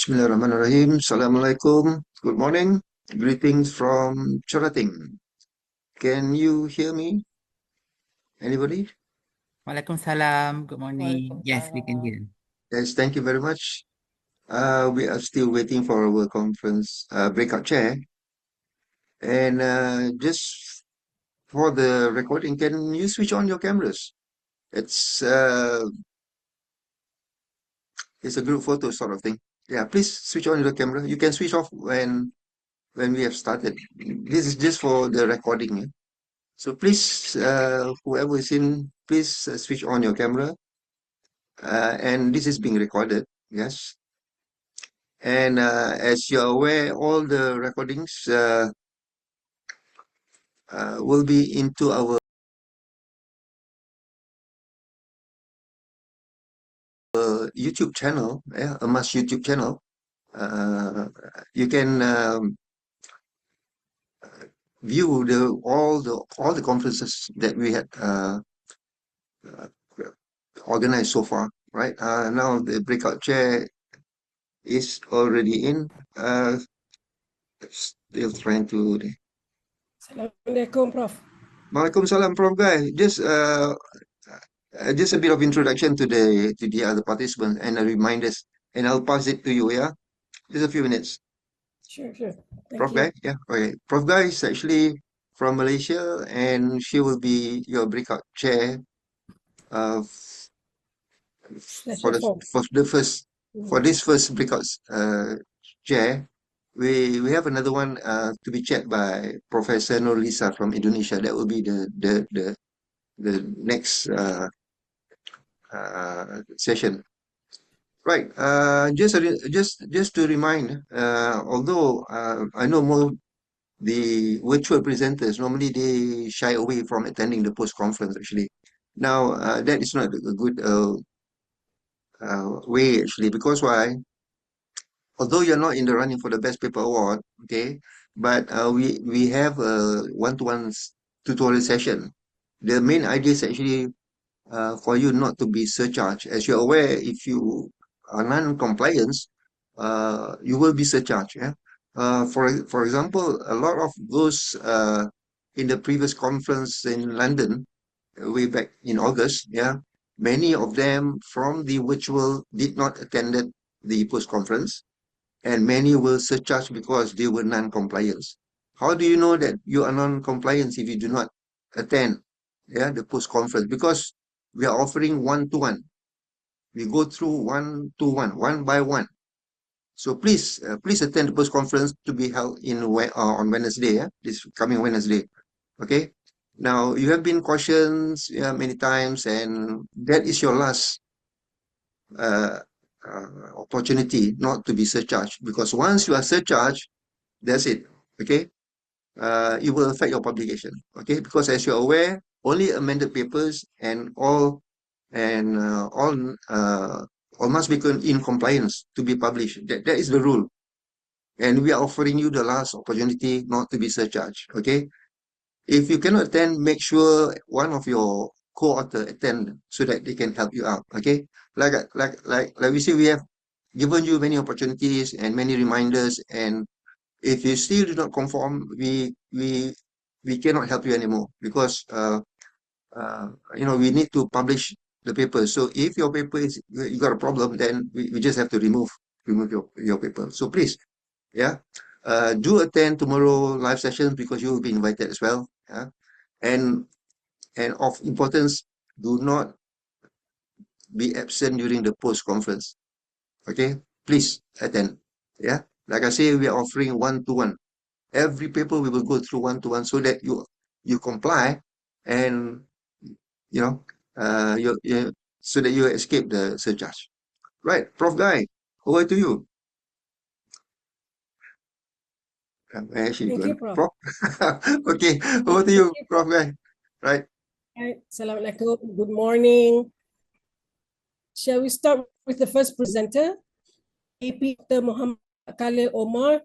Bismillahirrahmanirrahim. Assalamualaikum. Good morning. Greetings from Cherating. Can you hear me? Anybody? Waalaikumsalam. Good morning. Yes, we can hear. Yes, thank you very much. We are still waiting for our conference breakout chair. And just for the recording, can you switch on your cameras? It's a group photo sort of thing. Yeah, please switch on your camera. You can switch off when we have started. This is just for the recording. Yeah? So please, whoever is in, please switch on your camera. And this is being recorded, yes. And as you're aware, all the recordings will be into our YouTube channel, emAs YouTube channel. You can view all the conferences that we had organized so far, right? Now the breakout chair is already in. Still trying to. Assalamualaikum, Prof. Waalaikumsalam, Prof. Guy. Just a bit of introduction to the other participants and a reminders, and I'll pass it to you. Yeah, just a few minutes. Sure. Thank Prof. you. Guy. Yeah. Okay. Prof. Guy is actually from Malaysia, and she will be your breakout chair for this first breakout chair. We have another one to be chaired by Professor Nurlisa from Indonesia. That will be the next session. Right. Just to remind, although I know more the virtual presenters normally they shy away from attending the post conference. Actually, now that is not a good way actually, because why? Although you're not in the running for the best paper award, okay, but we have a one-to-one tutorial session. The main idea is actually for you not to be surcharged. As you're aware, if you are non-compliant, you will be surcharged. Yeah. For example, a lot of those in the previous conference in London, way back in August, yeah, many of them from the virtual did not attended the post conference, and many were surcharged because they were non-compliant. How do you know that you are non-compliant if you do not attend, yeah, the post conference? Because we are offering one-to-one. We go through one-to-one, one by one. So please attend the post conference to be held on Wednesday, yeah, this coming Wednesday. Okay. Now you have been cautioned many times, and that is your last opportunity not to be surcharged, because once you are surcharged, that's it. Okay. It will affect your publication. Okay, because as you're aware, only amended papers and all must be in compliance to be published. That is the rule, and we are offering you the last opportunity not to be surcharged. Okay, if you cannot attend, make sure one of your co-author attend so that they can help you out. Okay, like we say, we have given you many opportunities and many reminders, and if you still do not conform, we cannot help you anymore, because we need to publish the paper. So if your paper is you got a problem, then we just have to remove your paper. So please, yeah, do attend tomorrow live sessions, because you will be invited as well. Yeah, and of importance, do not be absent during the post conference. Okay, please attend. Yeah, like I say, we are offering one-to-one. Every paper we will go through one-to-one, so that you comply, and so that you escape the surcharge. Right, Prof. Guy, over to you. Thank you, Prof. Okay, over to you, Prof. Guy. Right. Assalamualaikum. Good morning. Shall we start with the first presenter, AP Dr. Muhammad Khalil Omar?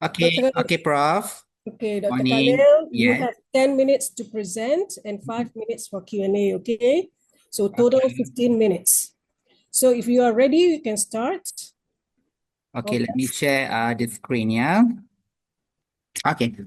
Okay, Prof. Okay, Dr. Morning. Khalil, you Yes. have 10 minutes to present and 5 minutes for Q&A, okay? So total Okay. 15 minutes. So if you are ready, you can start. Okay, let me share the screen, yeah. Okay.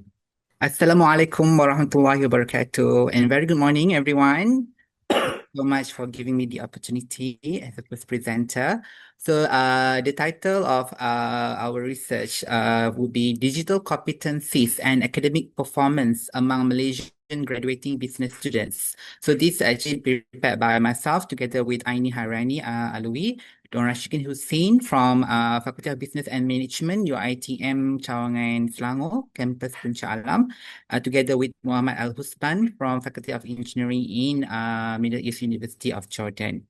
Assalamualaikum warahmatullahi wabarakatuh, and very good morning, everyone. Thank you so much for giving me the opportunity as a first presenter. So, the title of our research would be Digital Competencies and Academic Performance Among Malaysian Graduating Business Students. So, this is actually prepared by myself together with Aini Harani Alwi, Don Rashikin Hussein from Faculty of Business and Management, UiTM Cawangan Selangor, Campus Puncak Alam, together with Muhammad Al-Husban from Faculty of Engineering in Middle East University of Jordan.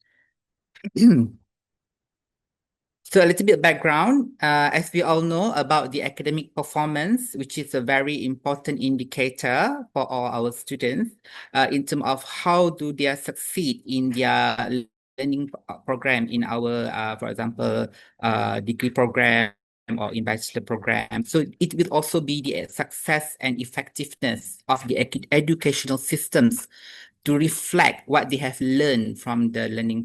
So a little bit of background, as we all know about the academic performance, which is a very important indicator for all our students in terms of how do they succeed in their learning program in our, for example, degree program or in bachelor program. So it will also be the success and effectiveness of the educational systems to reflect what they have learned from the learning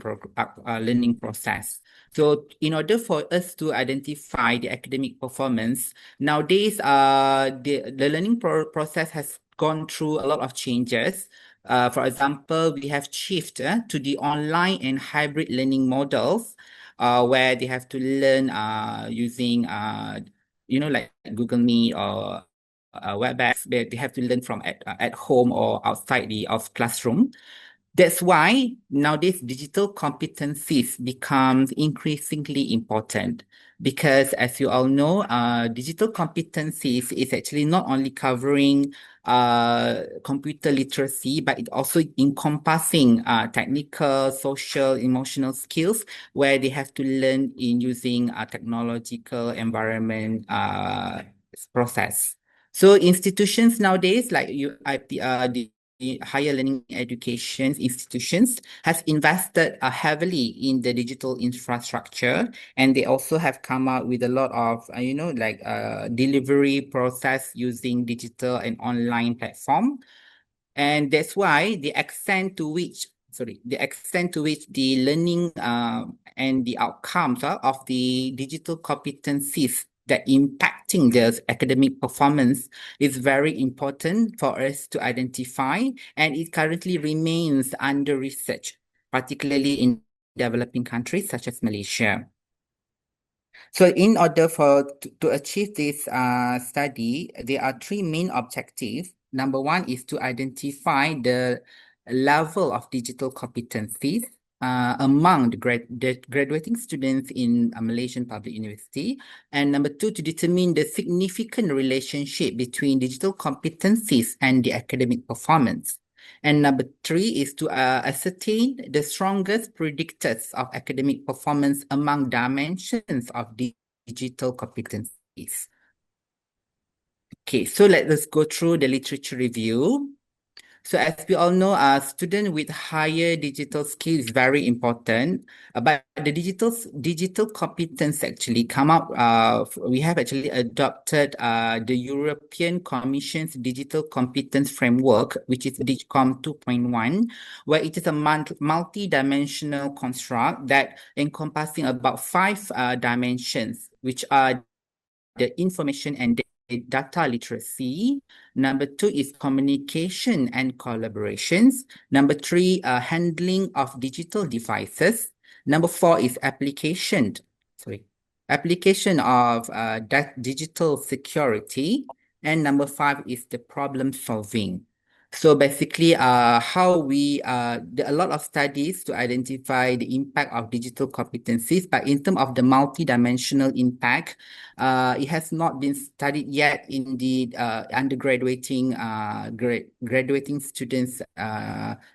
process. So in order for us to identify the academic performance, nowadays the learning process has gone through a lot of changes. For example, we have shifted to the online and hybrid learning models where they have to learn using like Google Meet or WebEx. They have to learn from at home or outside the classroom. That's why nowadays digital competencies becomes increasingly important because, as you all know, digital competencies is actually not only covering computer literacy, but it also encompassing technical, social, emotional skills where they have to learn in using a technological environment process. So institutions nowadays, like the higher learning education institutions has invested heavily in the digital infrastructure, and they also have come out with a lot of delivery process using digital and online platform. And that's why the extent to which the learning and the outcomes of the digital competencies that impacting the academic performance is very important for us to identify, and it currently remains under research, particularly in developing countries such as Malaysia. So in order to achieve this study, there are three main objectives. Number one is to identify the level of digital competencies among the graduating students in a Malaysian public university. And number two, to determine the significant relationship between digital competencies and the academic performance. And number three is to ascertain the strongest predictors of academic performance among dimensions of digital competencies. Okay, so let us go through the literature review. So as we all know, a student with higher digital skills is very important, but the digital competence actually come up, we have actually adopted the European Commission's Digital Competence Framework, which is DIGCOM 2.1, where it is a multi-dimensional construct that encompassing about 5 dimensions, which are the information and data literacy. Number 2 is communication and collaborations. Number 3, handling of digital devices. Number 4 is application of digital security. And number 5 is the problem solving. So basically, how we there are a lot of studies to identify the impact of digital competencies, but in terms of the multi-dimensional impact, it has not been studied yet in the graduating students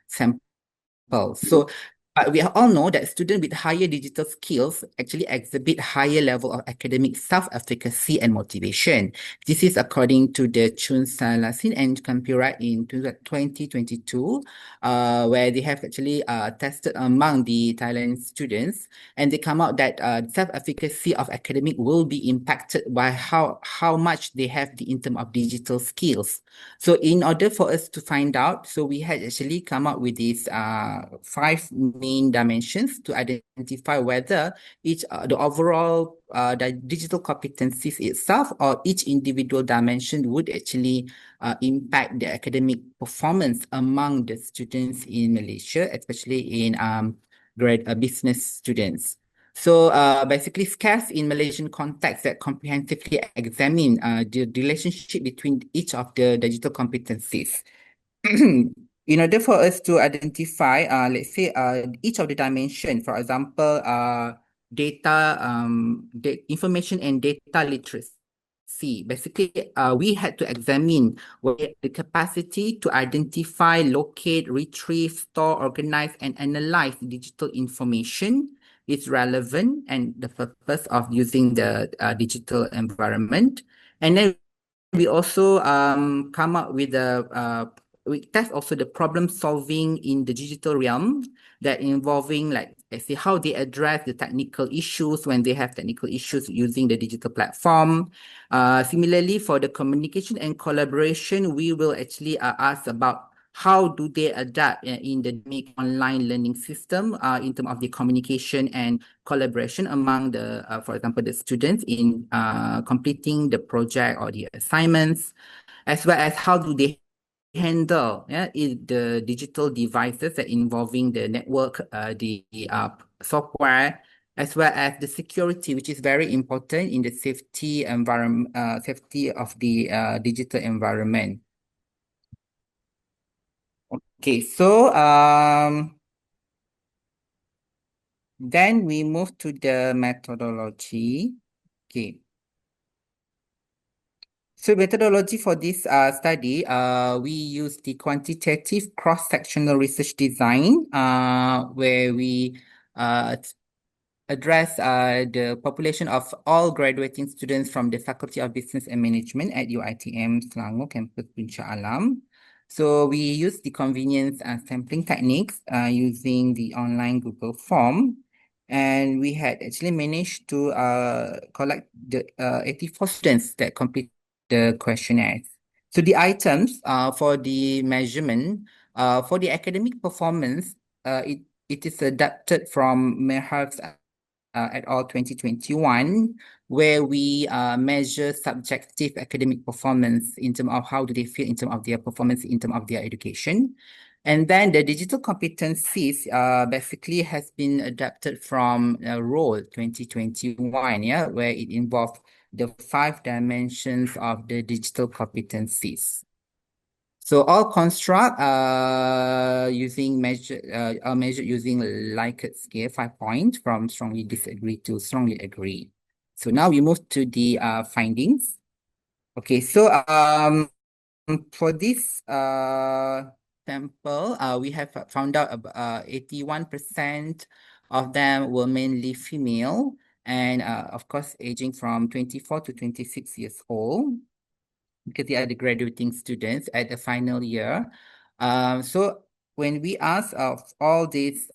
sample. So But we all know that students with higher digital skills actually exhibit higher level of academic self-efficacy and motivation. This is according to the Chun Salasin and Campura in 2022, where they have actually tested among the Thailand students, and they come out that self-efficacy of academic will be impacted by how much they have in terms of digital skills. So in order for us to find out, so we had actually come up with these 5 main dimensions to identify whether each the overall the digital competencies itself or each individual dimension would actually impact the academic performance among the students in Malaysia, especially in business students. So basically, SCAF in Malaysian context that comprehensively examine the relationship between each of the digital competencies. In order for us to identify, let's say, each of the dimension, for example, information and data literacy. Basically, we had to examine the capacity to identify, locate, retrieve, store, organize, and analyze digital information is relevant and the purpose of using the digital environment. And then we also come up with we test also the problem solving in the digital realm that involving like let's say how they address the technical issues when they have technical issues using the digital platform. Similarly, for the communication and collaboration, we will actually ask about how do they adapt in the online learning system in terms of the communication and collaboration among the, for example, the students in completing the project or the assignments, as well as how do they handle the digital devices that involving the network, the software, as well as the security, which is very important in the safety environment, safety of the digital environment. Okay, so then we move to the methodology. Okay. So methodology for this study, we use the quantitative cross-sectional research design, where we address the population of all graduating students from the Faculty of Business and Management at UiTM Selangor Campus Puncak Alam. So we use the convenience sampling techniques using the online Google form. And we had actually managed to collect the 84 students that complete the questionnaires. So the items for the measurement, for the academic performance, it is adapted from Mehar's et al. 2021, where we measure subjective academic performance in terms of how do they feel in terms of their performance, in terms of their education. And then the digital competencies basically has been adapted from ROLE 2021, where it involved the 5 dimensions of the digital competencies. So all construct using measured using Likert scale 5 points from strongly disagree to strongly agree. So now we move to the findings. Okay, so for this sample, we have found out 81% of them were mainly female, and of course aging from 24 to 26 years old, because they are the graduating students at the final year. So when we ask of all these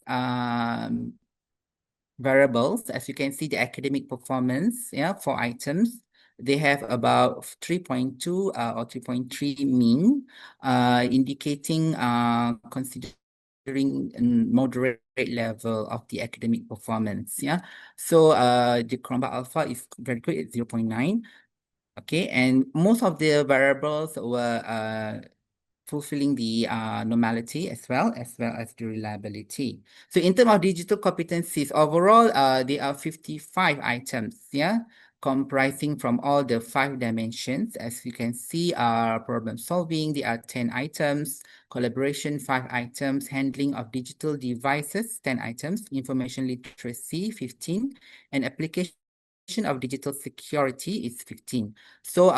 variables, as you can see, the academic performance, for items, they have about 3.2 or 3.3 mean, indicating considering a moderate level of the academic performance. So the Chromba Alpha is very good at 0.9. Okay, and most of the variables were fulfilling the normality as well as the reliability. So in terms of digital competencies, overall, there are 55 items, comprising from all the 5 dimensions. As you can see, problem solving, there are 10 items, collaboration, 5 items, handling of digital devices, 10 items, information literacy, 15, and application of digital security is 15. So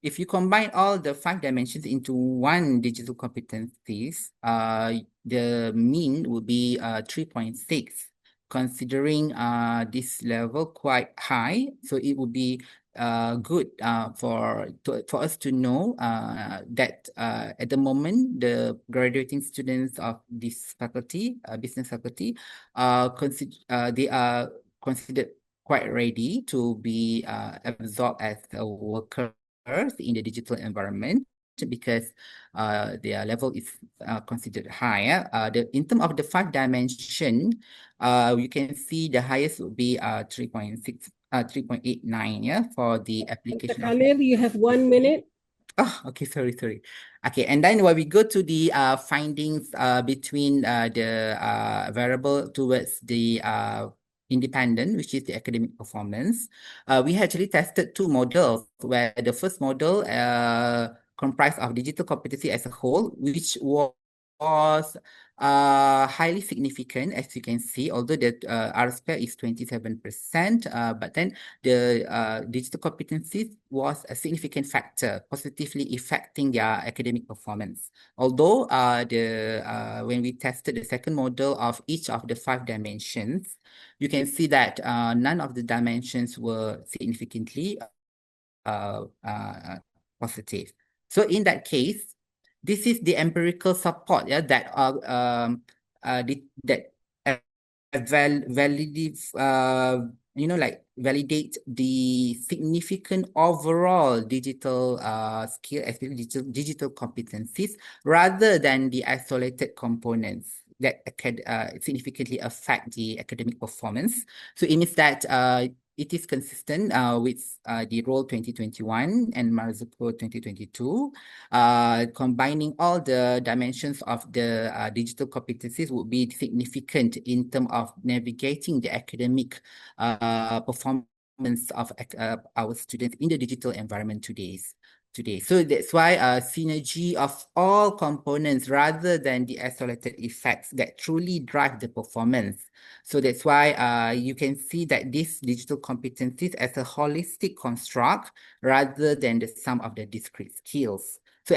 if you combine all the 5 dimensions into one digital competencies, the mean would be 3.6. Considering this level quite high, so it would be good for us to know that at the moment the graduating students of this faculty, business faculty, they are considered quite ready to be absorbed as a worker in the digital environment because their level is considered higher. In terms of the 5 dimension, you can see the highest would be 3.6, 3.89, yeah, for the application. Dr. Khalil, you have 1 minute. Oh, okay, sorry. Okay, and then when we go to the findings between the variable towards the independent, which is the academic performance, we actually tested 2 models, where the first model comprised of digital competency as a whole, which was highly significant, as you can see, although the R square is 27%, but then the digital competencies was a significant factor, positively affecting their academic performance. Although when we tested the second model of each of the 5 dimensions, you can see that none of the dimensions were significantly positive. So in that case, this is the empirical support, yeah, that validate the significant overall digital skill, especially digital competencies, rather than the isolated components that significantly affect the academic performance. So it means that it is consistent with the role 2021 and Marzuko 2022. Combining all the dimensions of the digital competencies would be significant in terms of navigating the academic performance of our students in the digital environment today. So that's why synergy of all components rather than the isolated effects that truly drive the performance. So that's why you can see that these digital competencies as a holistic construct rather than the sum of the discrete skills. So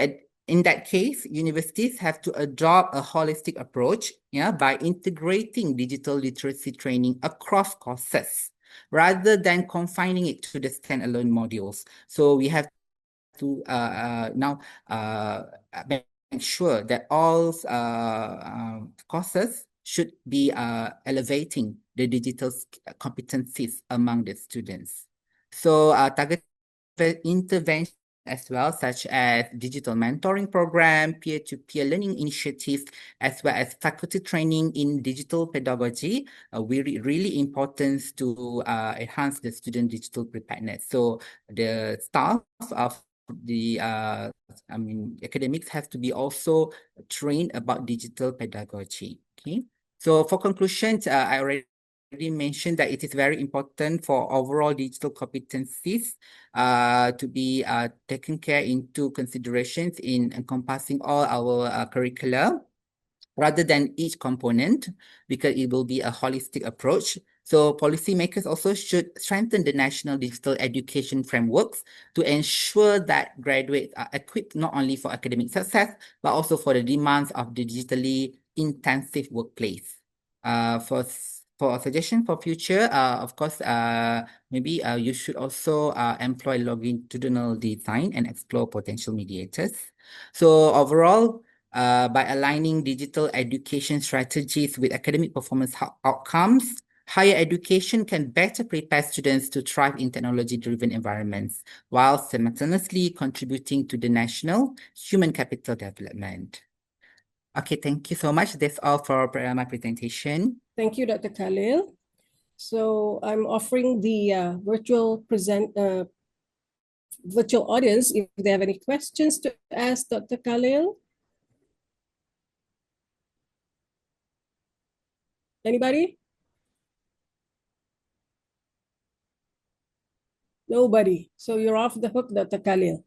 in that case, universities have to adopt a holistic approach, yeah, by integrating digital literacy training across courses rather than confining it to the standalone modules. So we have to now make sure that all courses should be elevating the digital competencies among the students. So targeted intervention as well, such as digital mentoring program, peer-to-peer learning initiatives, as well as faculty training in digital pedagogy, really important to enhance the student digital preparedness. So the staff of the academics have to be also trained about digital pedagogy. Okay, so for conclusions, I already mentioned that it is very important for overall digital competencies to be taken care into considerations in encompassing all our curricula rather than each component, because it will be a holistic approach. So policymakers also should strengthen the national digital education frameworks to ensure that graduates are equipped not only for academic success, but also for the demands of the digitally intensive workplace. For a suggestion for future, of course, maybe you should also employ longitudinal design and explore potential mediators. So overall, by aligning digital education strategies with academic performance outcomes, higher education can better prepare students to thrive in technology-driven environments, while simultaneously contributing to the national human capital development. Okay, thank you so much. That's all for my presentation. Thank you, Dr. Khalil. So I'm offering the virtual audience if they have any questions to ask Dr. Khalil. Anybody? Nobody. So you're off the hook, Dr. Khalil.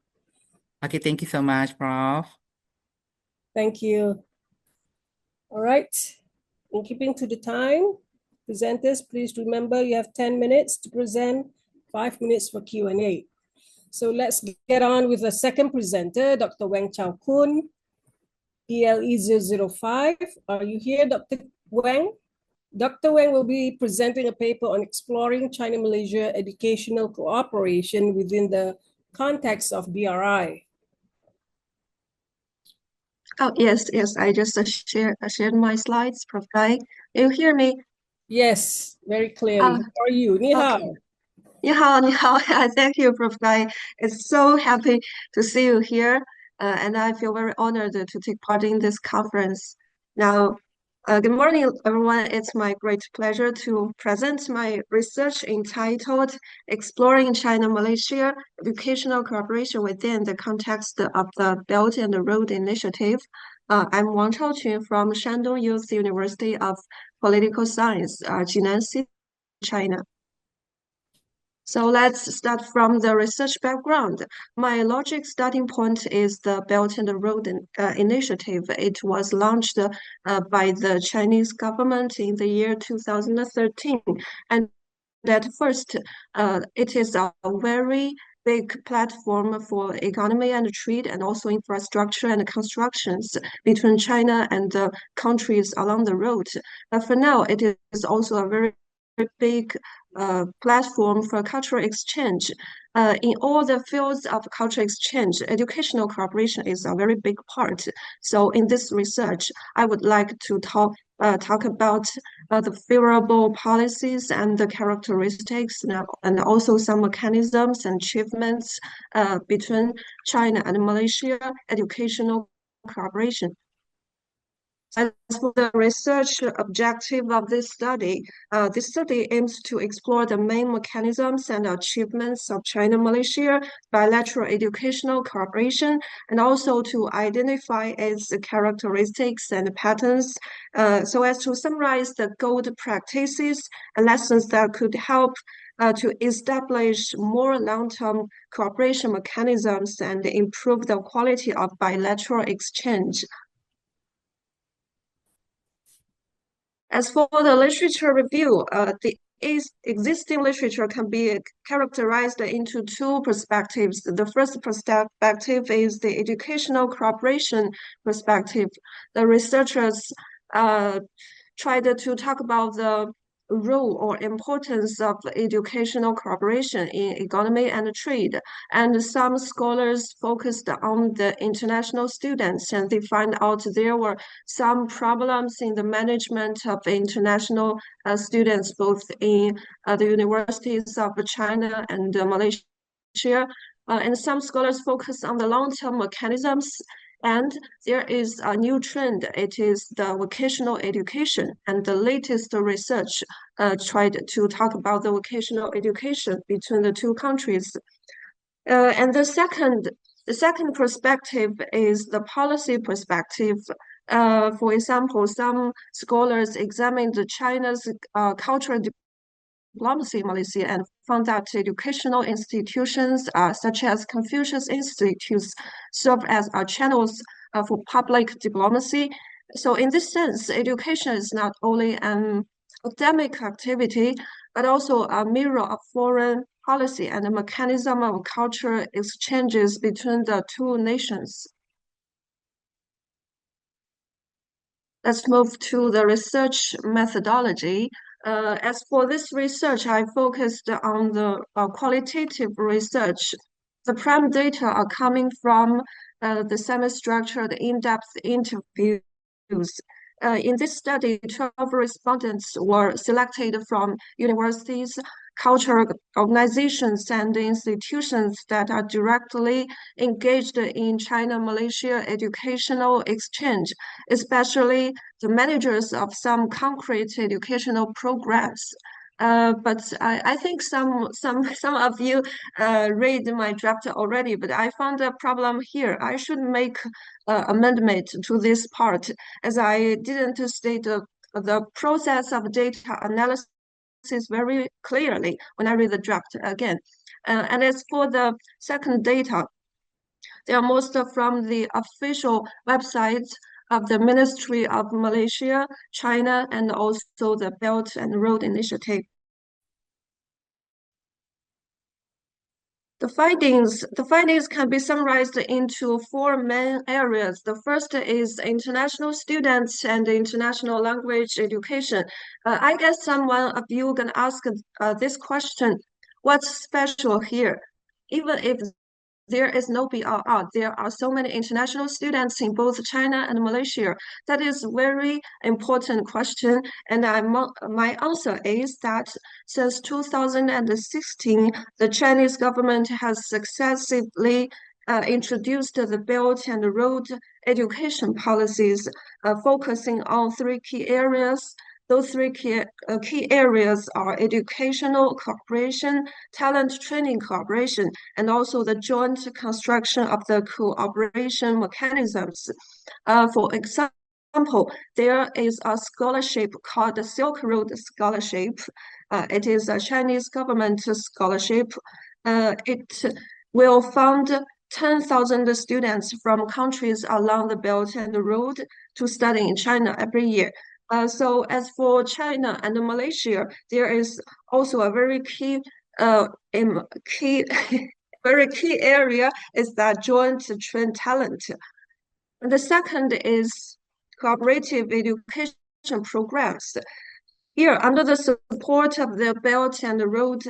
Okay, thank you so much, Prof. Thank you. All right. In keeping to the time, presenters, please remember you have 10 minutes to present, 5 minutes for Q&A. So let's get on with the second presenter, Dr. Weng Chao Kun, ELE005. Are you here, Dr. Weng? Dr. Weng will be presenting a paper on exploring China-Malaysia educational cooperation within the context of BRI. Oh, yes, I just shared my slides, Prof. Gy. You hear me? Yes, very clearly. How are you? Ni hao. Okay. Ni hao, ni hao. Thank you, Prof. Gy. It's so happy to see you here, and I feel very honored to take part in this conference. Now, good morning, everyone. It's my great pleasure to present my research entitled Exploring China-Malaysia Educational Cooperation Within the Context of the Belt and Road Initiative. I'm Wang Chaoqun from Shandong Youth University of Political Science, Jinan City, China. So let's start from the research background. My logic starting point is the Belt and Road Initiative. It was launched by the Chinese government in the year 2013. And at first, it is a very big platform for economy and trade and also infrastructure and constructions between China and the countries along the road. But for now, it is also a very big platform for cultural exchange. In all the fields of cultural exchange, educational cooperation is a very big part. So in this research, I would like to talk about the favorable policies and the characteristics and also some mechanisms and achievements between China and Malaysia educational cooperation. As for the research objective of this study aims to explore the main mechanisms and achievements of China-Malaysia bilateral educational cooperation, and also to identify its characteristics and patterns, so as to summarize the good practices and lessons that could help to establish more long-term cooperation mechanisms and improve the quality of bilateral exchange. As for the literature review, the existing literature can be characterized into two perspectives. The first perspective is the educational cooperation perspective. The researchers tried to talk about the role or importance of educational cooperation in economy and trade. And some scholars focused on the international students, and they find out there were some problems in the management of international students, both in the universities of China and Malaysia. And some scholars focus on the long-term mechanisms. And there is a new trend. It is the vocational education. And the latest research tried to talk about the vocational education between the two countries. And the second perspective is the policy perspective. For example, some scholars examined China's cultural diplomacy in Malaysia and found that educational institutions such as Confucius Institutes serve as channels for public diplomacy. So in this sense, education is not only an academic activity, but also a mirror of foreign policy and a mechanism of cultural exchanges between the two nations. Let's move to the research methodology. As for this research, I focused on the qualitative research. The prime data are coming from the semi-structured in-depth interviews. In this study, 12 respondents were selected from universities, cultural organizations, and institutions that are directly engaged in China-Malaysia educational exchange, especially the managers of some concrete educational programs. But I think some of you read my draft already, but I found a problem here. I should make amendment to this part, as I didn't state the process of data analysis very clearly when I read the draft again. And as for the second data, they are most from the official websites of the Ministry of Malaysia, China, and also the Belt and Road Initiative. The findings can be summarized into four main areas. The first is international students and international language education. I guess someone of you can ask this question: what's special here? Even if there is no BRR, there are so many international students in both China and Malaysia. That is a very important question, and my answer is that since 2016, the Chinese government has successively introduced the Belt and Road education policies, focusing on three key areas. Those three key areas are educational cooperation, talent training cooperation, and also the joint construction of the cooperation mechanisms. For example, there is a scholarship called the Silk Road Scholarship. It is a Chinese government scholarship. It will fund 10,000 students from countries along the Belt and Road to study in China every year. So as for China and Malaysia, there is also a very key very key area is that joint train talent. And the second is cooperative education programs. Here, under the support of the Belt and Road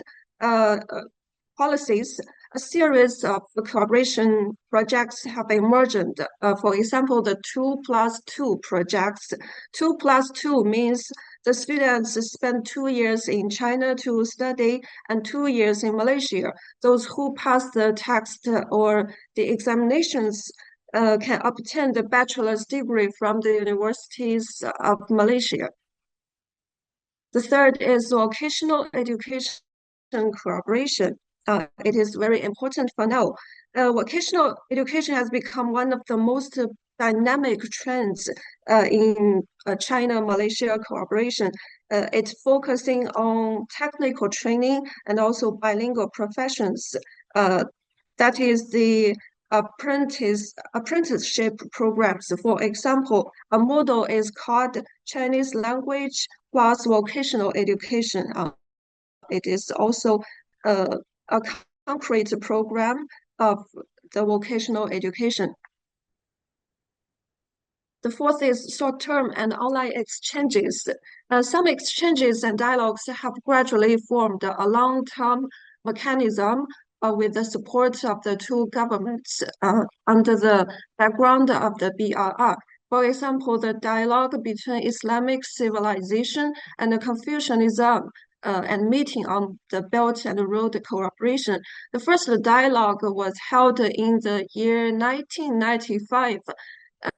policies, a series of cooperation projects have emerged. For example, the 2+2 projects. 2+2 means the students spend 2 years in China to study and 2 years in Malaysia. Those who pass the test or the examinations can obtain the bachelor's degree from the universities of Malaysia. The third is vocational education cooperation. It is very important for now. Vocational education has become one of the most dynamic trends in China-Malaysia cooperation. It's focusing on technical training and also bilingual professions. That is the apprenticeship programs. For example, a model is called Chinese language plus vocational education. It is also a concrete program of the vocational education. The fourth is short-term and online exchanges. Some exchanges and dialogues have gradually formed a long-term mechanism with the support of the two governments under the background of the BRR. For example, the dialogue between Islamic civilization and Confucianism and meeting on the Belt and Road cooperation. The first dialogue was held in the year 1995,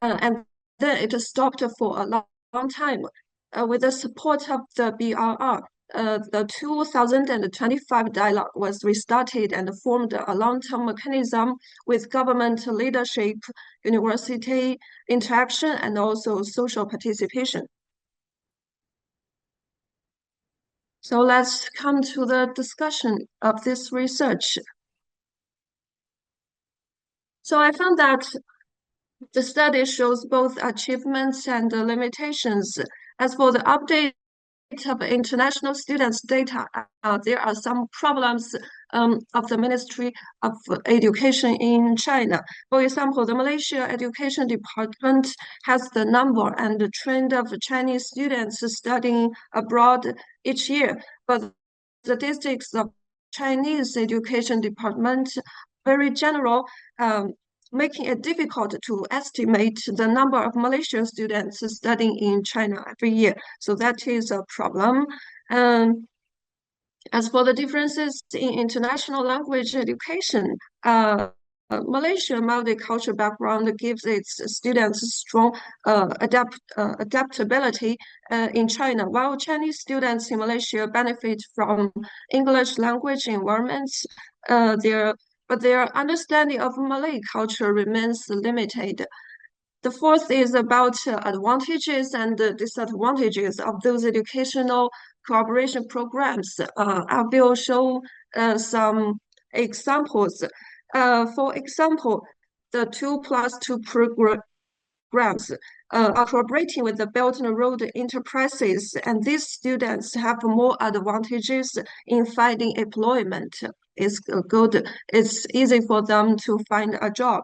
and then it stopped for a long time. With the support of the BRR, the 2025 dialogue was restarted and formed a long-term mechanism with government leadership, university interaction, and also social participation. So let's come to the discussion of this research. So I found that the study shows both achievements and limitations. As for the update of international students' data, there are some problems of the Ministry of Education in China. For example, the Malaysia Education Department has the number and the trend of Chinese students studying abroad each year, but statistics of Chinese Education Department very general, making it difficult to estimate the number of Malaysian students studying in China every year. So that is a problem. As for the differences in international language education, Malaysia multicultural background gives its students strong adaptability in China, while Chinese students in Malaysia benefit from English language environments. But their understanding of Malay culture remains limited. The fourth is about advantages and disadvantages of those educational cooperation programs. I will show some examples. For example, the 2+2 programs. are cooperating with the Belt and Road enterprises, and these students have more advantages in finding employment. It's good. It's easy for them to find a job.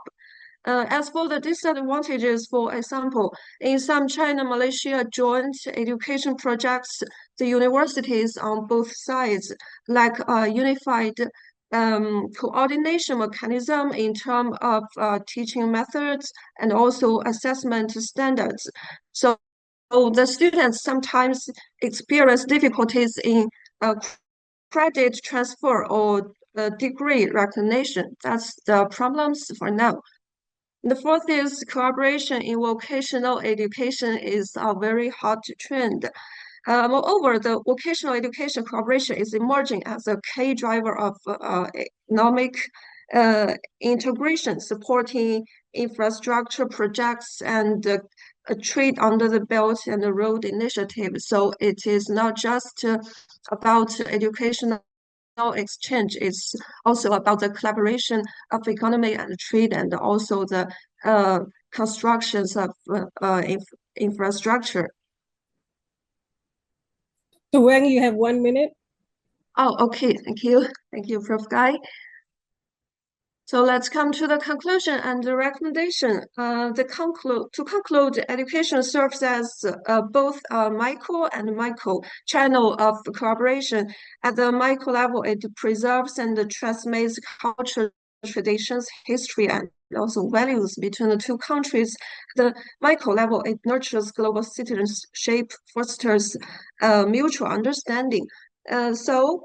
As for the disadvantages, for example, in some China-Malaysia joint education projects, the universities on both sides lack a unified coordination mechanism in terms of teaching methods and also assessment standards. So the students sometimes experience difficulties in credit transfer or degree recognition. That's the problems for now. The fourth is collaboration in vocational education is a very hot trend. Moreover, the vocational education collaboration is emerging as a key driver of economic integration, supporting infrastructure projects and trade under the Belt and the Road Initiative. So it is not just about educational exchange. It's also about the collaboration of economy and trade, and also the constructions of infrastructure. So Wang, you have 1 minute. Oh, okay. Thank you. Thank you, Prof. Gy. So let's come to the conclusion and the recommendation. To conclude, education serves as both a micro and macro channel of collaboration. At the micro level, it preserves and transmits cultural traditions, history, and also values between the two countries. At the micro level, it nurtures global citizenship, fosters mutual understanding. So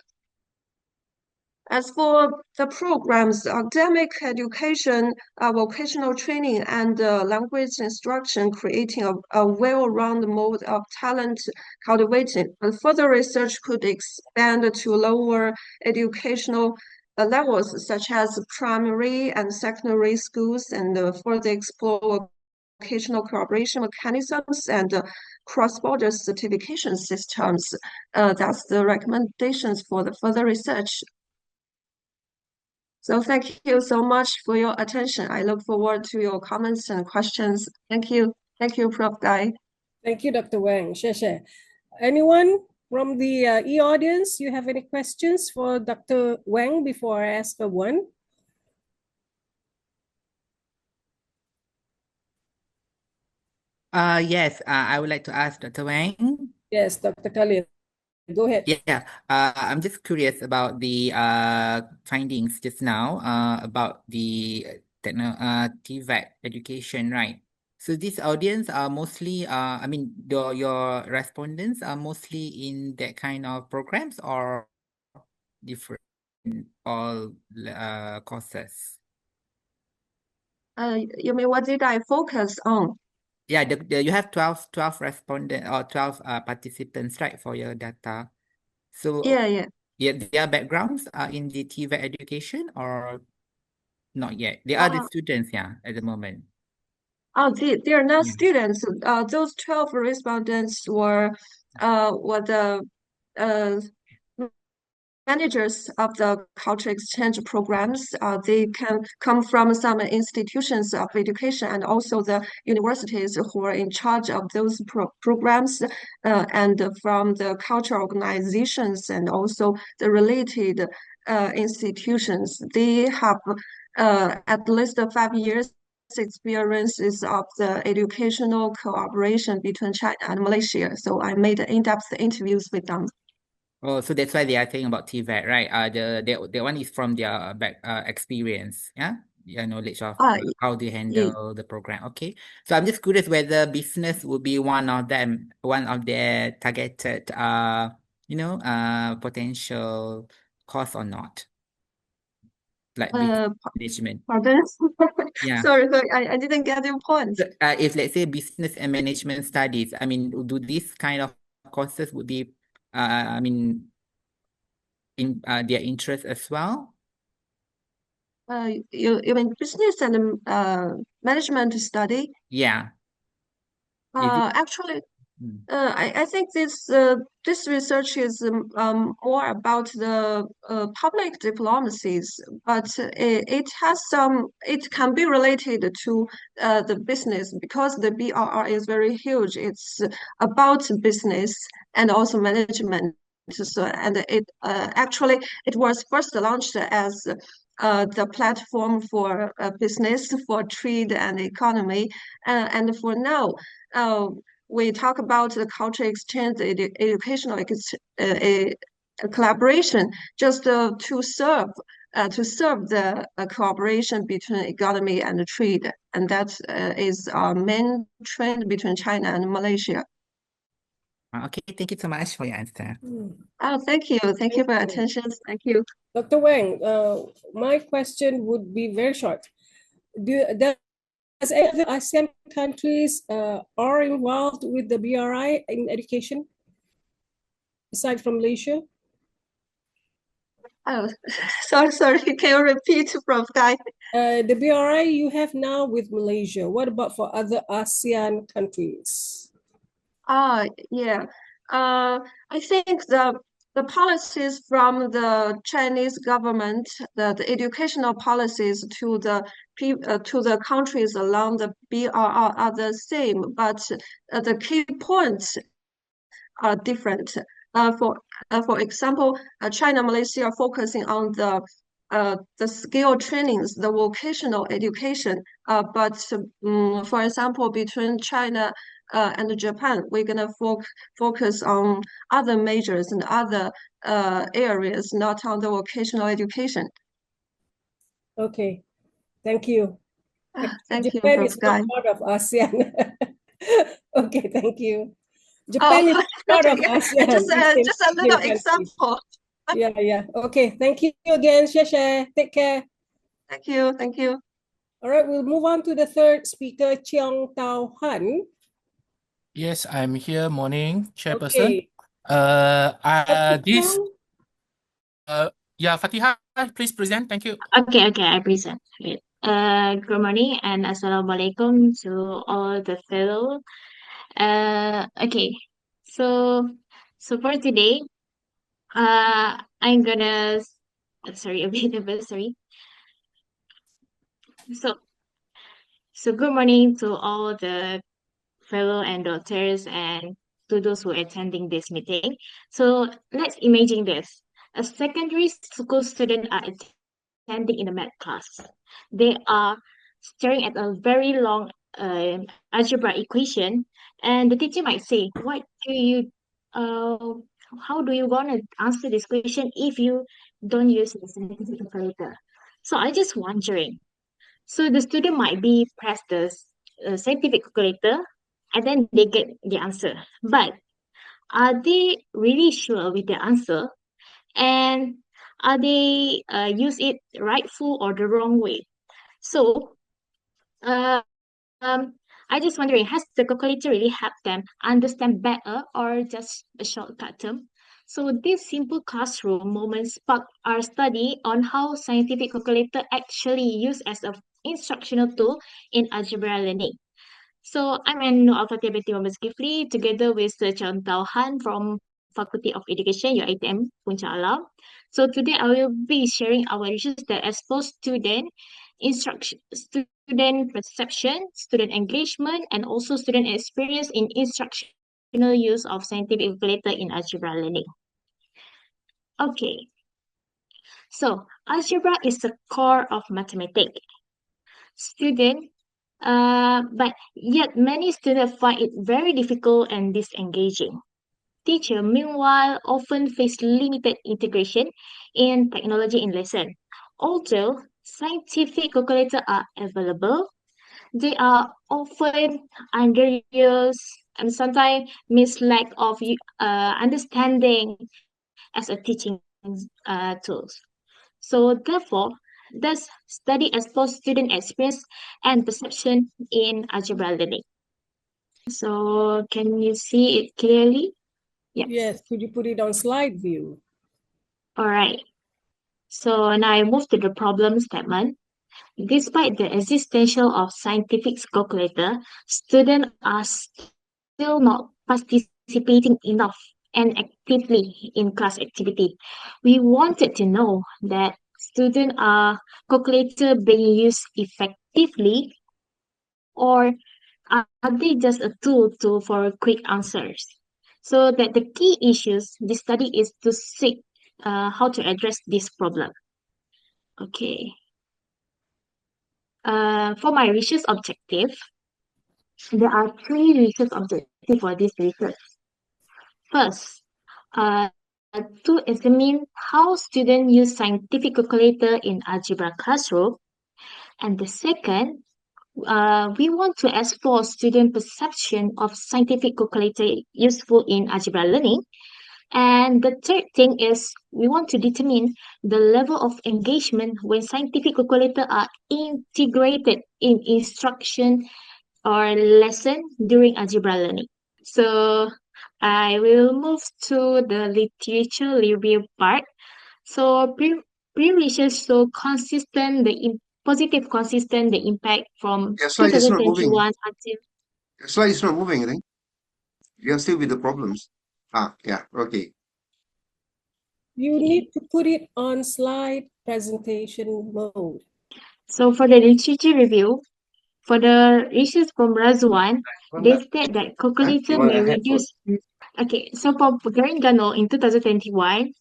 as for the programs, academic education, vocational training, and language instruction, creating a well-rounded mode of talent cultivating. And further research could expand to lower educational levels, such as primary and secondary schools, and further explore vocational cooperation mechanisms and cross-border certification systems. That's the recommendations for the further research. So thank you so much for your attention. I look forward to your comments and questions. Thank you. Thank you, Prof. Gy. Thank you, Dr. Wang. Sheshe. Anyone from the e-audience, you have any questions for Dr. Wang before I ask for one? Yes, I would like to ask Dr. Wang. Yes, Dr. Khalil. Go ahead. Yeah, I'm just curious about the findings just now about the TVET education, right? So this audience are mostly I mean your respondents are mostly in that kind of programs or different all courses? You mean what did I focus on? Yeah, you have 12 respondent or 12 participants, right, for your data. So Yeah. their backgrounds are in the TVET education or not yet? They are the Uh, students, yeah, at the moment. they are not Yeah. students. Those 12 respondents were the managers of the cultural exchange programs. They can come from some institutions of education and also the universities who are in charge of those programs, and from the cultural organizations and also the related institutions. They have at least 5 years experiences of the educational cooperation between China and Malaysia. So I made in-depth interviews with them. Oh, so that's why they are saying about TVET, right? The one is from their experience, yeah? Their knowledge of how they handle the program. Okay. So I'm just curious whether business would be one of their targeted potential course or not. Like business management. Pardon? Yeah. Sorry, I didn't get your point. So, if let's say business and management studies, I mean, do these kind of courses would be I mean in their interest as well? You mean business and management study? Yeah. Is it? Actually, I think this research is more about the public diplomacies, but it can be related to the business because the BRR is very huge. It's about business and also management. So and actually it was first launched as the platform for business, for trade and economy, and for now. We talk about the culture exchange, the educational collaboration, just to serve the cooperation between economy and trade, and that is our main trend between China and Malaysia. Okay, thank you so much for your answer. Oh, thank you for your attention. Thank you. Dr. Wang, my question would be very short. Does any of the ASEAN countries are involved with the BRI in education, aside from Malaysia? Oh, sorry. Can you repeat, Prof. Gy? The BRI you have now with Malaysia, what about for other ASEAN countries? Yeah. I think the policies from the Chinese government, the educational policies to the countries along the BRI are the same, but the key points are different. For example, China, Malaysia are focusing on the skill trainings, the vocational education. But for example, between China and Japan, we're gonna focus on other majors and other areas, not on the vocational education. Okay, thank you. Thank you, Japan Prof. is not Gy. part of ASEAN. Okay, thank you. Japan is part of ASEAN. Just a little example. Yeah. Okay, thank you again, Sheshe. Take care. Thank you. All right, we'll move on to the third speaker, Cheong Tao Han. Yes, I'm here. Morning, Chairperson. Okay. Dr. This, Cheong? yeah, Fatihah, please present. Thank you. Okay, I present. Wait. Good morning and assalamualaikum to all the fellow. Okay, so for today, I'm gonna sorry a bit sorry. So good morning to all the fellow and daughters and to those who are attending this meeting. So let's imagine this: a secondary school student are attending in a math class. They are staring at a very long algebra equation, and the teacher might say, uh, how do you want to answer this question if you don't use the scientific calculator? So I just wondering. So the student might be press the scientific calculator, and then they get the answer. But are they really sure with the answer? And are they use it rightful or the wrong way? So uh, um, I just wondering, has the calculator really helped them understand better or just a shortcut term? So this simple classroom moment sparked our study on how scientific calculator actually used as an instructional tool in algebra learning. So I'm Anu Al-Fatih binti Muhammad Zulkifli together with Sir Cheong Tao Han from Faculty of Education, UiTM, Puncak Alam. So today I will be sharing our research that expose student perception, student engagement, and also student experience in instructional use of scientific calculator in algebra learning. Okay, so algebra is the core of mathematics. But yet many students find it very difficult and disengaging. Teachers, meanwhile, often face limited integration in technology in lesson. Although scientific calculators are available, they are often underused and sometimes miss lack of understanding as a teaching tools. So therefore, this study explores student experience and perception in algebra learning. So can you see it clearly? Yeah. Yes, could you put it on slide view? All right. So now I move to the problem statement. Despite the existence of scientific calculator, students are still not participating enough and actively in class activity. We wanted to know that student are calculator being used effectively, or are they just a tool for quick answers? So that the key issues this study is to seek how to address this problem. Okay. For my research objective, there are three research objectives for this research. First, to examine how students use scientific calculator in algebra classroom. And the second, we want to explore student perception of scientific calculator useful in algebra learning. And the third thing is we want to determine the level of engagement when scientific calculator are integrated in instruction or lesson during algebra learning. So I will move to the literature review part. So pre-research so positive consistent the impact from Your slide is not moving. 2021 until Your slide is not moving, I think. You're still with the problems. Yeah, okay. You need to put it on slide presentation mode. So for the literature review, for the research from Razwan, they state that calculator You want may a headphone? reduce. Okay, so for Garangano in 2021,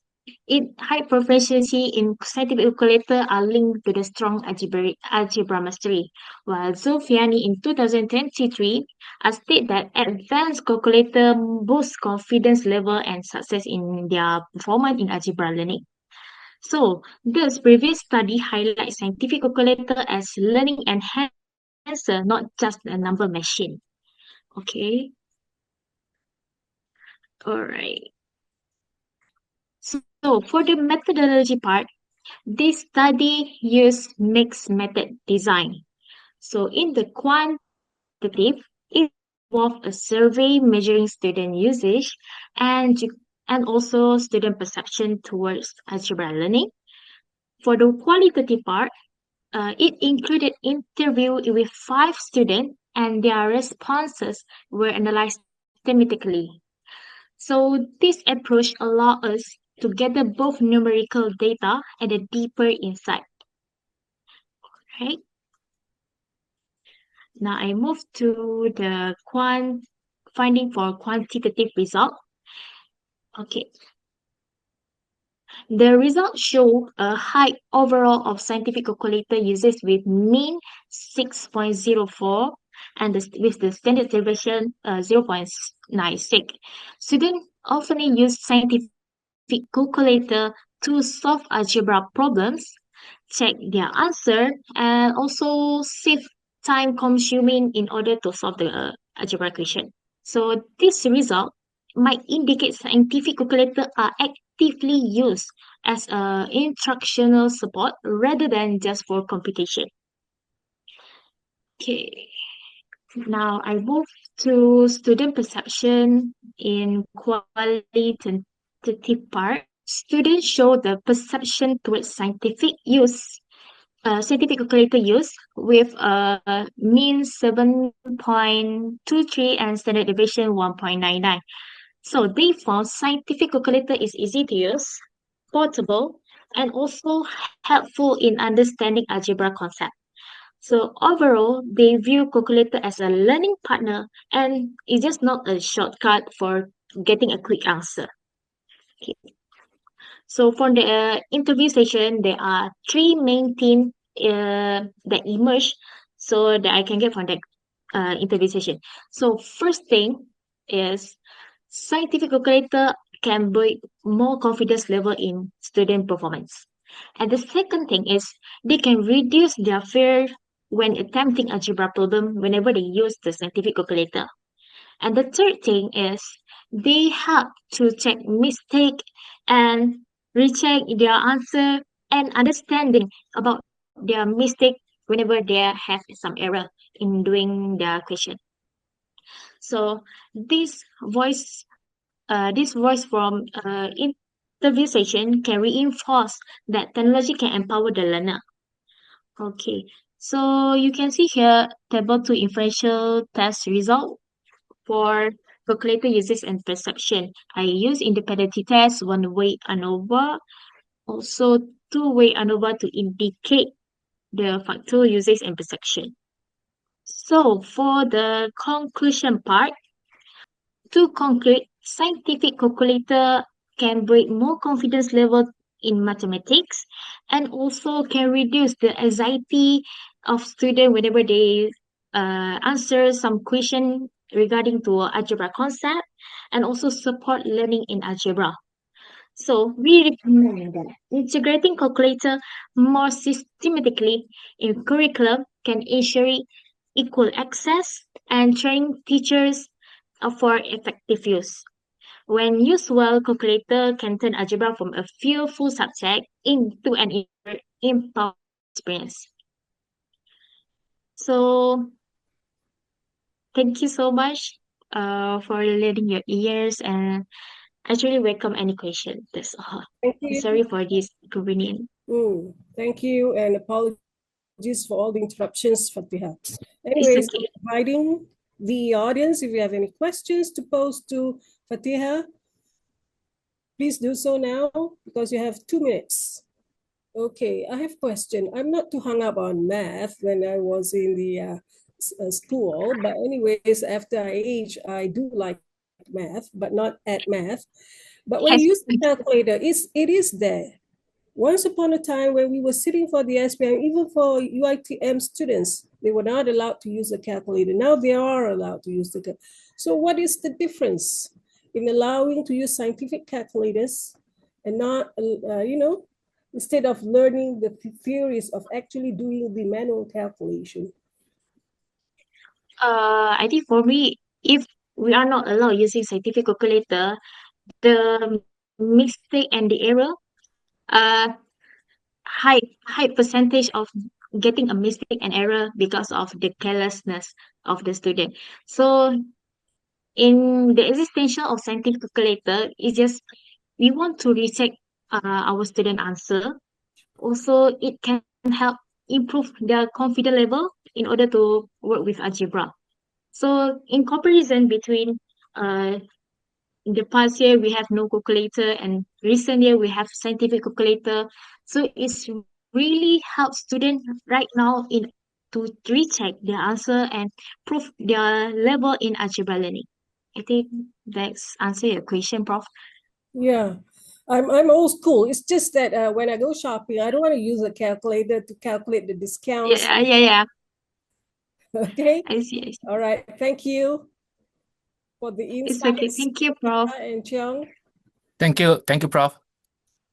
high proficiency in scientific calculator are linked to the strong algebra mastery, while Zulfiani in 2023 state that advanced calculator boost confidence level and success in their performance in algebra learning. So, this previous study highlights scientific calculator as learning enhancer, not just a number machine. Okay. All right. So for the methodology part, this study used mixed method design. So in the quantitative, it involved a survey measuring student usage and also student perception towards algebra learning. For the qualitative part, it included interview with 5 students and their responses were analyzed thematically. So this approach allows us to gather both numerical data and a deeper insight. Right? Now I move to the finding for quantitative result. Okay. The results show a high overall of scientific calculator uses with mean 6.04 and with the standard deviation 0.96. Students often use scientific calculator to solve algebra problems, check their answer, and also save time consuming in order to solve the algebra question. So this result might indicate scientific calculator are actively used as instructional support rather than just for computation. Okay, now I move to student perception in qualitative part. Students show the perception towards scientific calculator use with a mean 7.23 and standard deviation 1.99. So they found scientific calculator is easy to use, portable, and also helpful in understanding algebra concept. So overall, they view calculator as a learning partner and it's just not a shortcut for getting a quick answer. Okay. So for the interview session, there are 3 main themes that emerge so that I can get from that interview session. So first thing is scientific calculator can build more confidence level in student performance. And the second thing is they can reduce their fear when attempting algebra problem whenever they use the scientific calculator. And the third thing is they help to check mistake and recheck their answer and understanding about their mistake whenever they have some error in doing their question. So this voice from interview session can reinforce that technology can empower the learner. Okay, so you can see here table 2 inferential test result for calculator uses and perception. I use independent t-test, one-way ANOVA, also two-way ANOVA to indicate the factorial usage and perception. So for the conclusion part, to conclude, scientific calculator can bring more confidence level in mathematics and also can reduce the anxiety of students whenever they answer some question regarding to algebra concept and also support learning in algebra. So we recommend that integrating calculator more systematically in curriculum can ensure equal access and train teachers for effective use. When used well, calculator can turn algebra from a fearful subject into an empowering experience. So thank you so much for lending your ears and actually welcome any question. That's all. Thank you. Sorry for this inconvenience. Thank you, and apologies for all the interruptions, Fatiha. Anyways, okay. inviting the audience, if you have any questions to pose to Fatiha, please do so now because you have 2 minutes. Okay, I have a question. I'm not too hung up on math when I was in the school, but anyways, after I age, I do like math, but not at math. But when you use the calculator, it is there. Once upon a time when we were sitting for the SPM, even for UITM students, they were not allowed to use the calculator. Now they are allowed to use the calculator. So what is the difference in allowing to use scientific calculators and not, instead of learning the theories of actually doing the manual calculation? I think for me, if we are not allowed using scientific calculator, the mistake and the error, high percentage of getting a mistake and error because of the carelessness of the student. So in the existential of scientific calculator, is just we want to recheck our student answer. Also, it can help improve their confidence level in order to work with algebra. So in comparison between in the past year we have no calculator and recent year we have scientific calculator. So it's really helps students right now in to recheck their answer and prove their level in algebra learning. I think that's answer your question, Prof. Yeah, I'm old school. It's just that when I go shopping, I don't want to use a calculator to calculate the discounts. Yeah. Okay. I see. All right. Thank you for the It's insights. okay. Thank you, Prof. And Chiang. Thank you, Prof.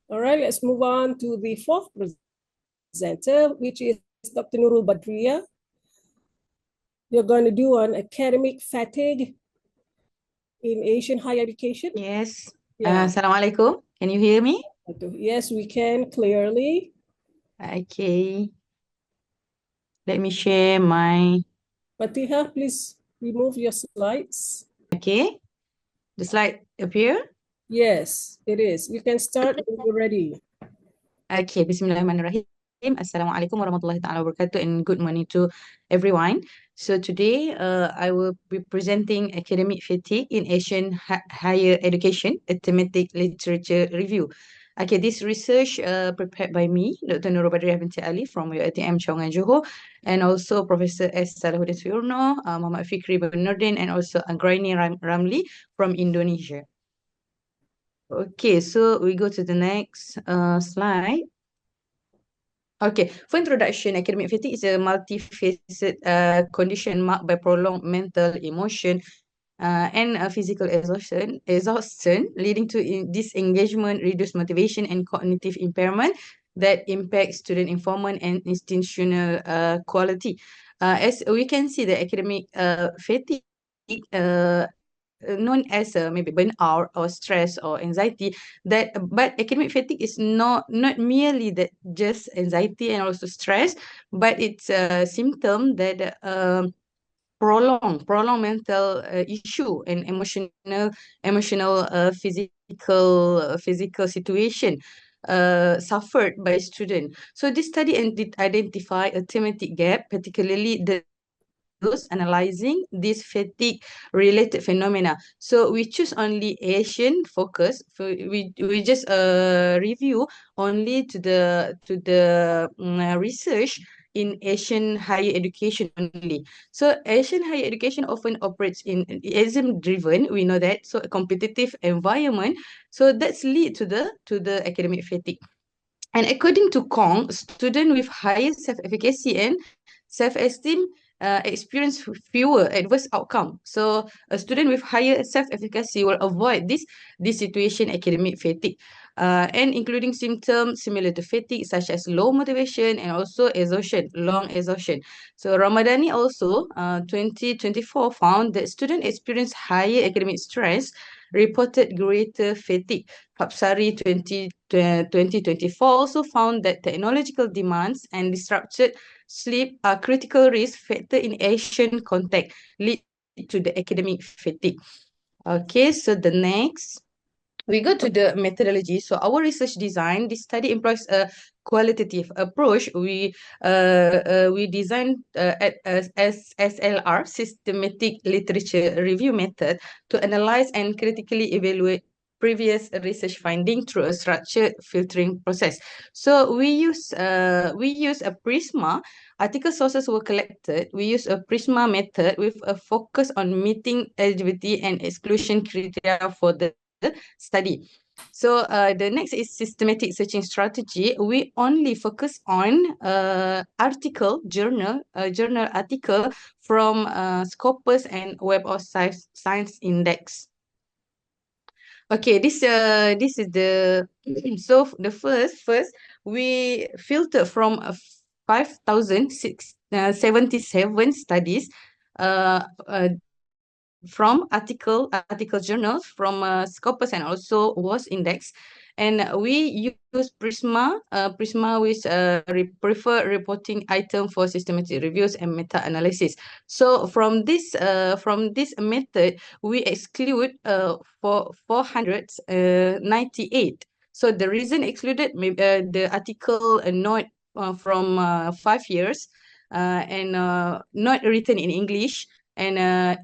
All right, let's move on to the fourth presenter, which is Dr. Nurul Badriah. You're going to do on academic fatigue in Asian higher education. Yes. Yeah. Assalamualaikum. Can you hear me? Yes, we can clearly. Okay. Let me share my. Fatiha, please remove your slides. Okay. The slide appear? Yes, it is. You can start when you're ready. Okay. Bismillahirrahmanirrahim. Assalamualaikum warahmatullahi ta'ala wabarakatuh and good morning to everyone. So today I will be presenting academic fatigue in Asian higher education, a thematic literature review. Okay, this research prepared by me, Dr. Nurul Badriah binti Ali from UiTM Cawangan Johor, and also Professor S. Salahuddin Suyurno, Muhammad Fikri bin Nurdin, and also Anggraini Ramli from Indonesia. Okay, so we go to the next slide. Okay, for introduction, academic fatigue is a multifaceted condition marked by prolonged mental, emotion, and physical exhaustion, leading to disengagement, reduced motivation, and cognitive impairment that impacts student involvement and institutional quality. As we can see, the academic fatigue known as maybe burnout or stress or anxiety, but academic fatigue is not merely that just anxiety and also stress, but it's a symptom that prolonged mental issue and emotional physical situation suffered by student. So this study identify a thematic gap, particularly the videos analyzing these fatigue-related phenomena. So we choose only Asian focus. We just review only to the research in Asian higher education only. So Asian higher education often operates in exam driven, we know that, so a competitive environment. So that's lead to the academic fatigue. And according to Kong, students with higher self-efficacy and self-esteem experience fewer adverse outcome. So a student with higher self-efficacy will avoid this situation, academic fatigue, and including symptoms similar to fatigue such as low motivation and also exhaustion, long exhaustion. So Ramadani also 2024 found that students experience higher academic stress reported greater fatigue. Hapsari 2024 also found that technological demands and disrupted sleep are critical risk factor in Asian context, lead to the academic fatigue. Okay, so the next, we go to the methodology. So our research design, this study employs a qualitative approach. We designed as SLR, systematic literature review method, to analyze and critically evaluate previous research finding through a structured filtering process. So we use a Prisma. Article sources were collected. We use a Prisma method with a focus on meeting eligibility and exclusion criteria for the study. So the next is systematic searching strategy. We only focus on journal article from Scopus and Web of Science Index. Okay, this is the so the first we filter from 5,077 studies from article journals from Scopus and also WoS-indexed, and we use Prisma with preferred reporting item for systematic reviews and meta-analysis. So from this method, we exclude for 498. So the reason excluded, the article not from 5 years and not written in English, and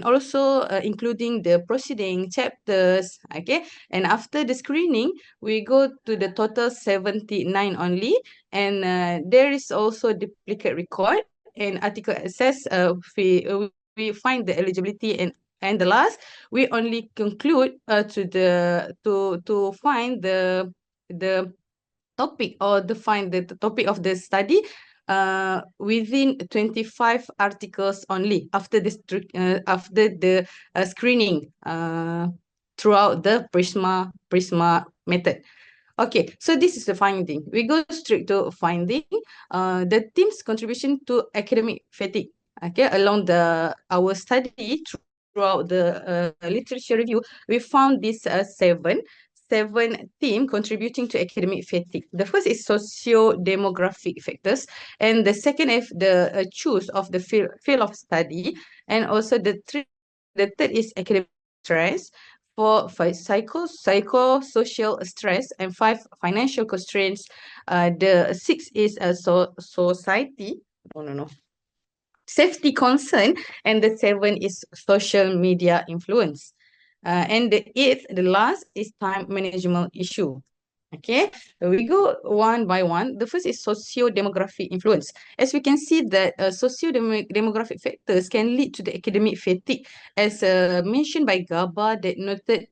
also including the proceeding chapters. Okay, and after the screening, we go to the total 79 only, and there is also duplicate record and article access. We find the eligibility, and the last, we only conclude to find the topic, or define the topic of the study within 25 articles only after the screening throughout the Prisma method. Okay, so this is the finding. We go straight to finding. The team's contribution to academic fatigue. Okay, along our study throughout the literature review, we found this seven themes contributing to academic fatigue. The first is socio-demographic factors, and the second is the choose of the field of study, and also the third is academic stress. 4, psychosocial stress, and 5, financial constraints. The 6 is society. No. Safety concern, and the 7 is social media influence. And the 8th, the last, is time management issue. Okay, we go one by one. The first is socio-demographic influence. As we can see that socio-demographic factors can lead to the academic fatigue, as mentioned by Gaba, that noted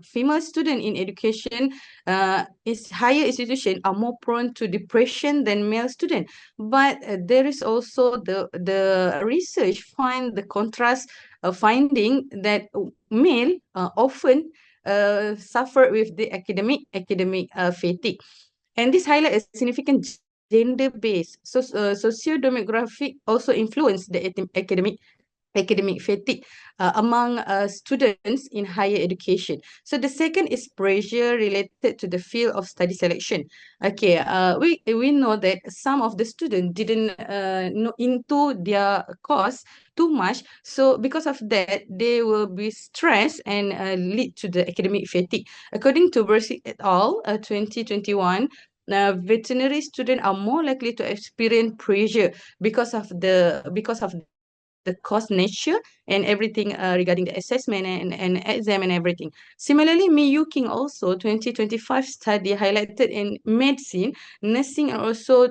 female students in education higher institution are more prone to depression than male students. But there is also the research find the contrast finding that male often suffer with the academic fatigue, and this highlights a significant gender-based socio-demographic also influence the academic fatigue among students in higher education. So the second is pressure related to the field of study selection. Okay, we know that some of the students didn't know into their course too much, so because of that, they will be stressed and lead to the academic fatigue. According to Bersi et al. 2021, veterinary students are more likely to experience pressure because of the the course nature and everything regarding the assessment and exam and everything. Similarly, Miyuking also 2025 study highlighted in medicine, nursing, and also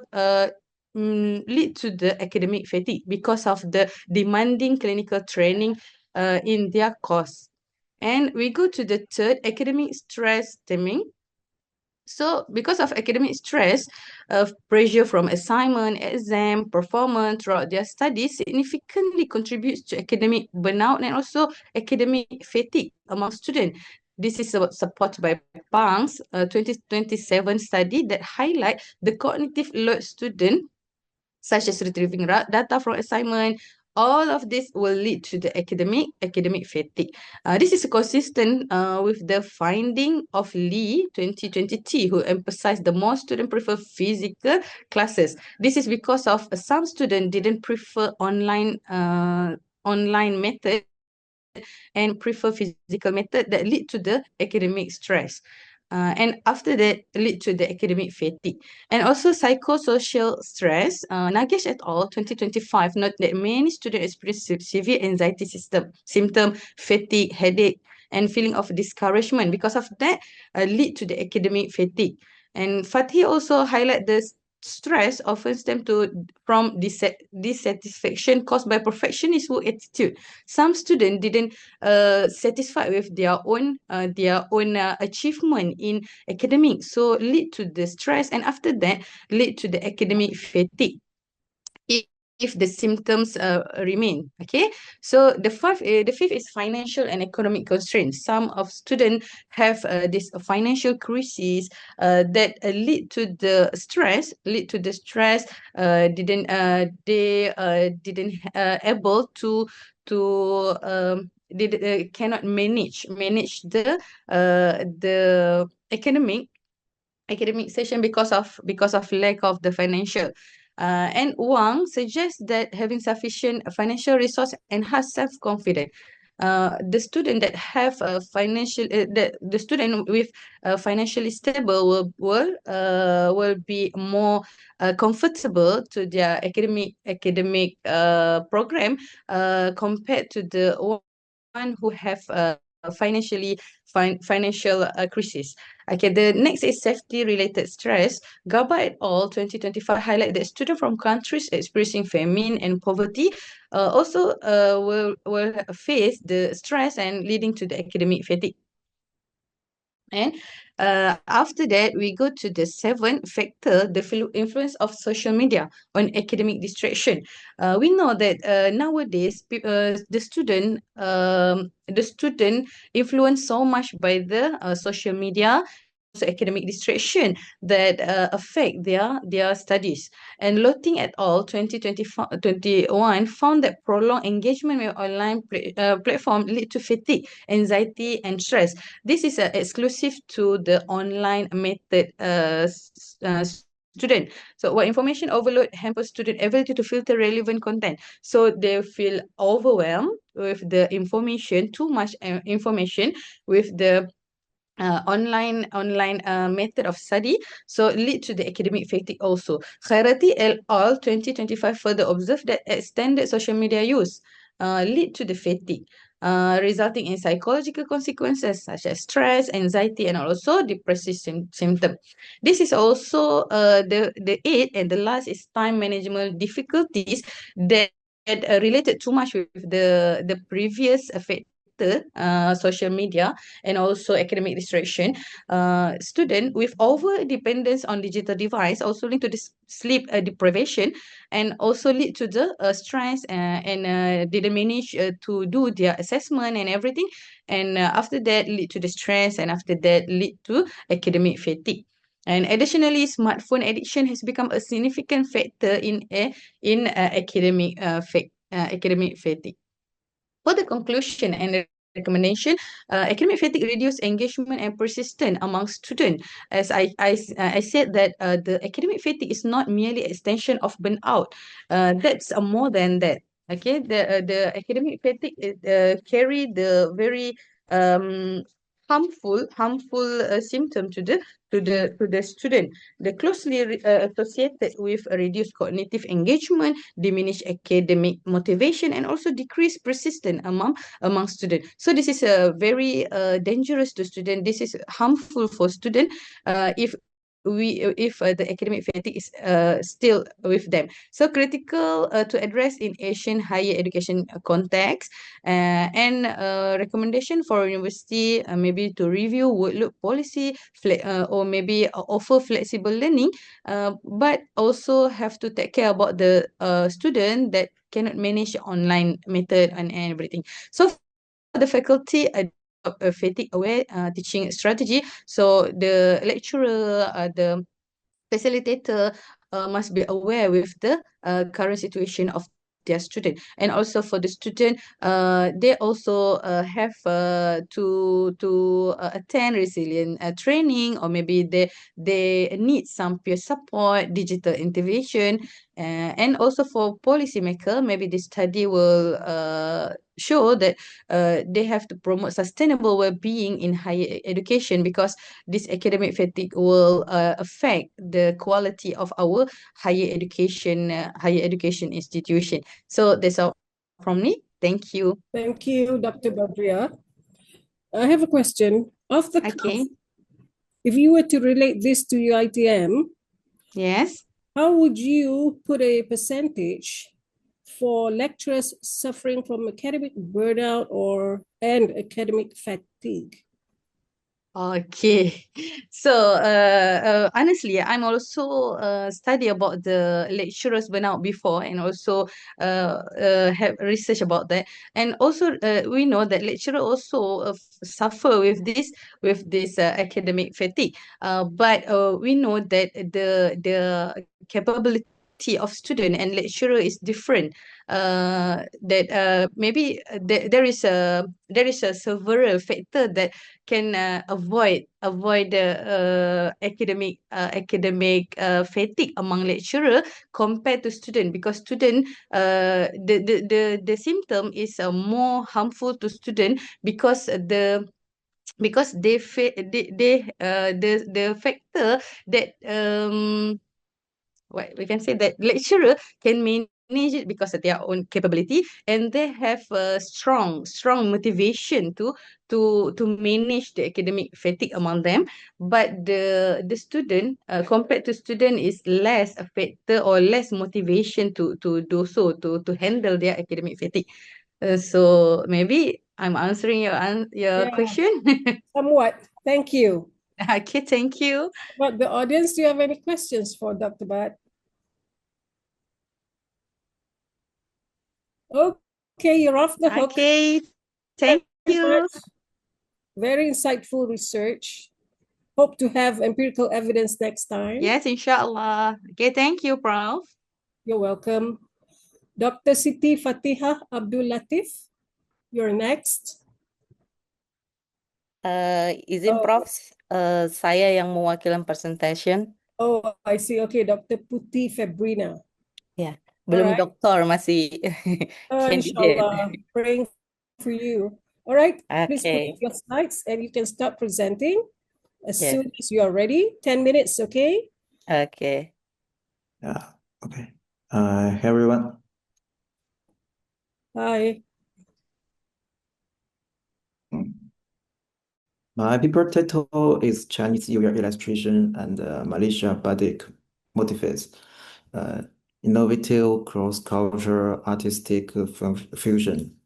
lead to the academic fatigue because of the demanding clinical training in their course. And we go to the third, academic stress stemming. So because of academic stress, pressure from assignment, exam, performance throughout their studies significantly contributes to academic burnout and also academic fatigue among students. This is supported by Pang's 2027 study that highlight the cognitive load student, such as retrieving data from assignment. All of this will lead to the academic fatigue. This is consistent with the finding of Lee 2020, who emphasized the more students prefer physical classes. This is because of some students didn't prefer online method and prefer physical method that lead to the academic stress. And after that, lead to the academic fatigue. And also psychosocial stress. Nagesh et al. 2025 note that many students experience severe anxiety symptom, fatigue, headache, and feeling of discouragement. Because of that, lead to the academic fatigue. And Fatih also highlight the stress often stems from dissatisfaction caused by perfectionist work attitude. Some students didn't satisfied with their own achievement in academics, so lead to the stress, and after that lead to the academic fatigue if the symptoms remain. Okay, so the fifth is financial and economic constraints. Some of students have this financial crisis that lead to the stress. Didn't able to cannot manage the academic session because of lack of the financial. And Wang suggests that having sufficient financial resource enhance self-confidence. The student that have a financial the student with financially stable will be more comfortable to their academic program compared to the one who have financial crisis. Okay, the next is safety-related stress. Gaba et al. 2025 highlight that students from countries experiencing famine and poverty also will face the stress and leading to the academic fatigue. And after that, we go to the seventh factor, the influence of social media on academic distraction. We know that nowadays the student influenced so much by the social media, also academic distraction that affect their studies. And Lotting et al. 2021 found that prolonged engagement with online platform lead to fatigue, anxiety, and stress. This is exclusive to the online method student. So what information overload hampers student ability to filter relevant content. So they feel overwhelmed with the information, too much information with the online method of study, so lead to the academic fatigue also. Cherating et al. 2025 further observed that extended social media use lead to the fatigue, resulting in psychological consequences such as stress, anxiety, and also depressive symptom. This is also the eighth and the last is time management difficulties that related too much with the previous social media and also academic distraction. Student with over dependence on digital device also lead to this sleep deprivation and also lead to the stress and didn't manage to do their assessment and everything, and after that lead to the stress, and after that lead to academic fatigue. And additionally, smartphone addiction has become a significant factor in academic fatigue. For the conclusion and the recommendation, academic fatigue reduce engagement and persistence among students. As I said that the academic fatigue is not merely extension of burnout. That's more than that. Okay, the academic fatigue carry the very harmful symptom to the student. They're closely associated with a reduced cognitive engagement, diminished academic motivation, and also decreased persistence among students. So this is a very dangerous to student. This is harmful for student if the academic fatigue is still with them. So critical to address in Asian higher education context, and recommendation for university maybe to review workload policy, or maybe offer flexible learning, but also have to take care about the student that cannot manage online method and everything. So for the faculty, a fatigue aware teaching strategy. So the lecturer, the facilitator must be aware with the current situation of their student. And also for the student, they also have to attend resilient training, or maybe they need some peer support, digital intervention. And also for policymaker, maybe the study will show that they have to promote sustainable well-being in higher education, because this academic fatigue will affect the quality of our higher education institution. So that's all from me. Thank you. Thank you, Dr. Badria. I have a question. Off the cuff, Okay. if you were to relate this to UiTM, Yes. how would you put a percentage for lecturers suffering from academic burnout and academic fatigue? Okay, so honestly, I'm also study about the lecturers burnout before, and also have research about that. And also we know that lecturer also suffer with this academic fatigue. But we know that the capability of student and lecturer is different. That maybe there is a several factor that can avoid the academic fatigue among lecturer compared to student, because student the symptom is more harmful to student, because the factor that what we can say, that lecturer can manage it because of their own capability, and they have a strong motivation to manage the academic fatigue among them. But the student, compared to student, is less affected or less motivation to do so, to handle their academic fatigue. So maybe I'm answering your Yeah, question. somewhat. Thank you. Okay, thank you. But the audience, do you have any questions for Dr. Bhatt? Okay, you're off the hook. Okay, thank Very you. much. Very insightful research. Hope to have empirical evidence next time. Yes, inshallah. Okay, thank you, Prof. You're welcome. Dr. Siti Fatihah Abdul Latif, you're next. Izin Prof, saya yang mewakili presentation. Oh, I see. Okay, Dr. Putih Febrina. Ya, belum Alright. doktor, masih candidate. Inshallah, praying for you. All right, please put Okay. up your slides and you can start presenting as Yes. soon as you are ready. 10 minutes, okay? Okay. Yeah, okay. Hey everyone. Hi. My paper title is Chinese New Year Illustration and Malaysia Batik Motifs. Innovative cross-cultural artistic fusion.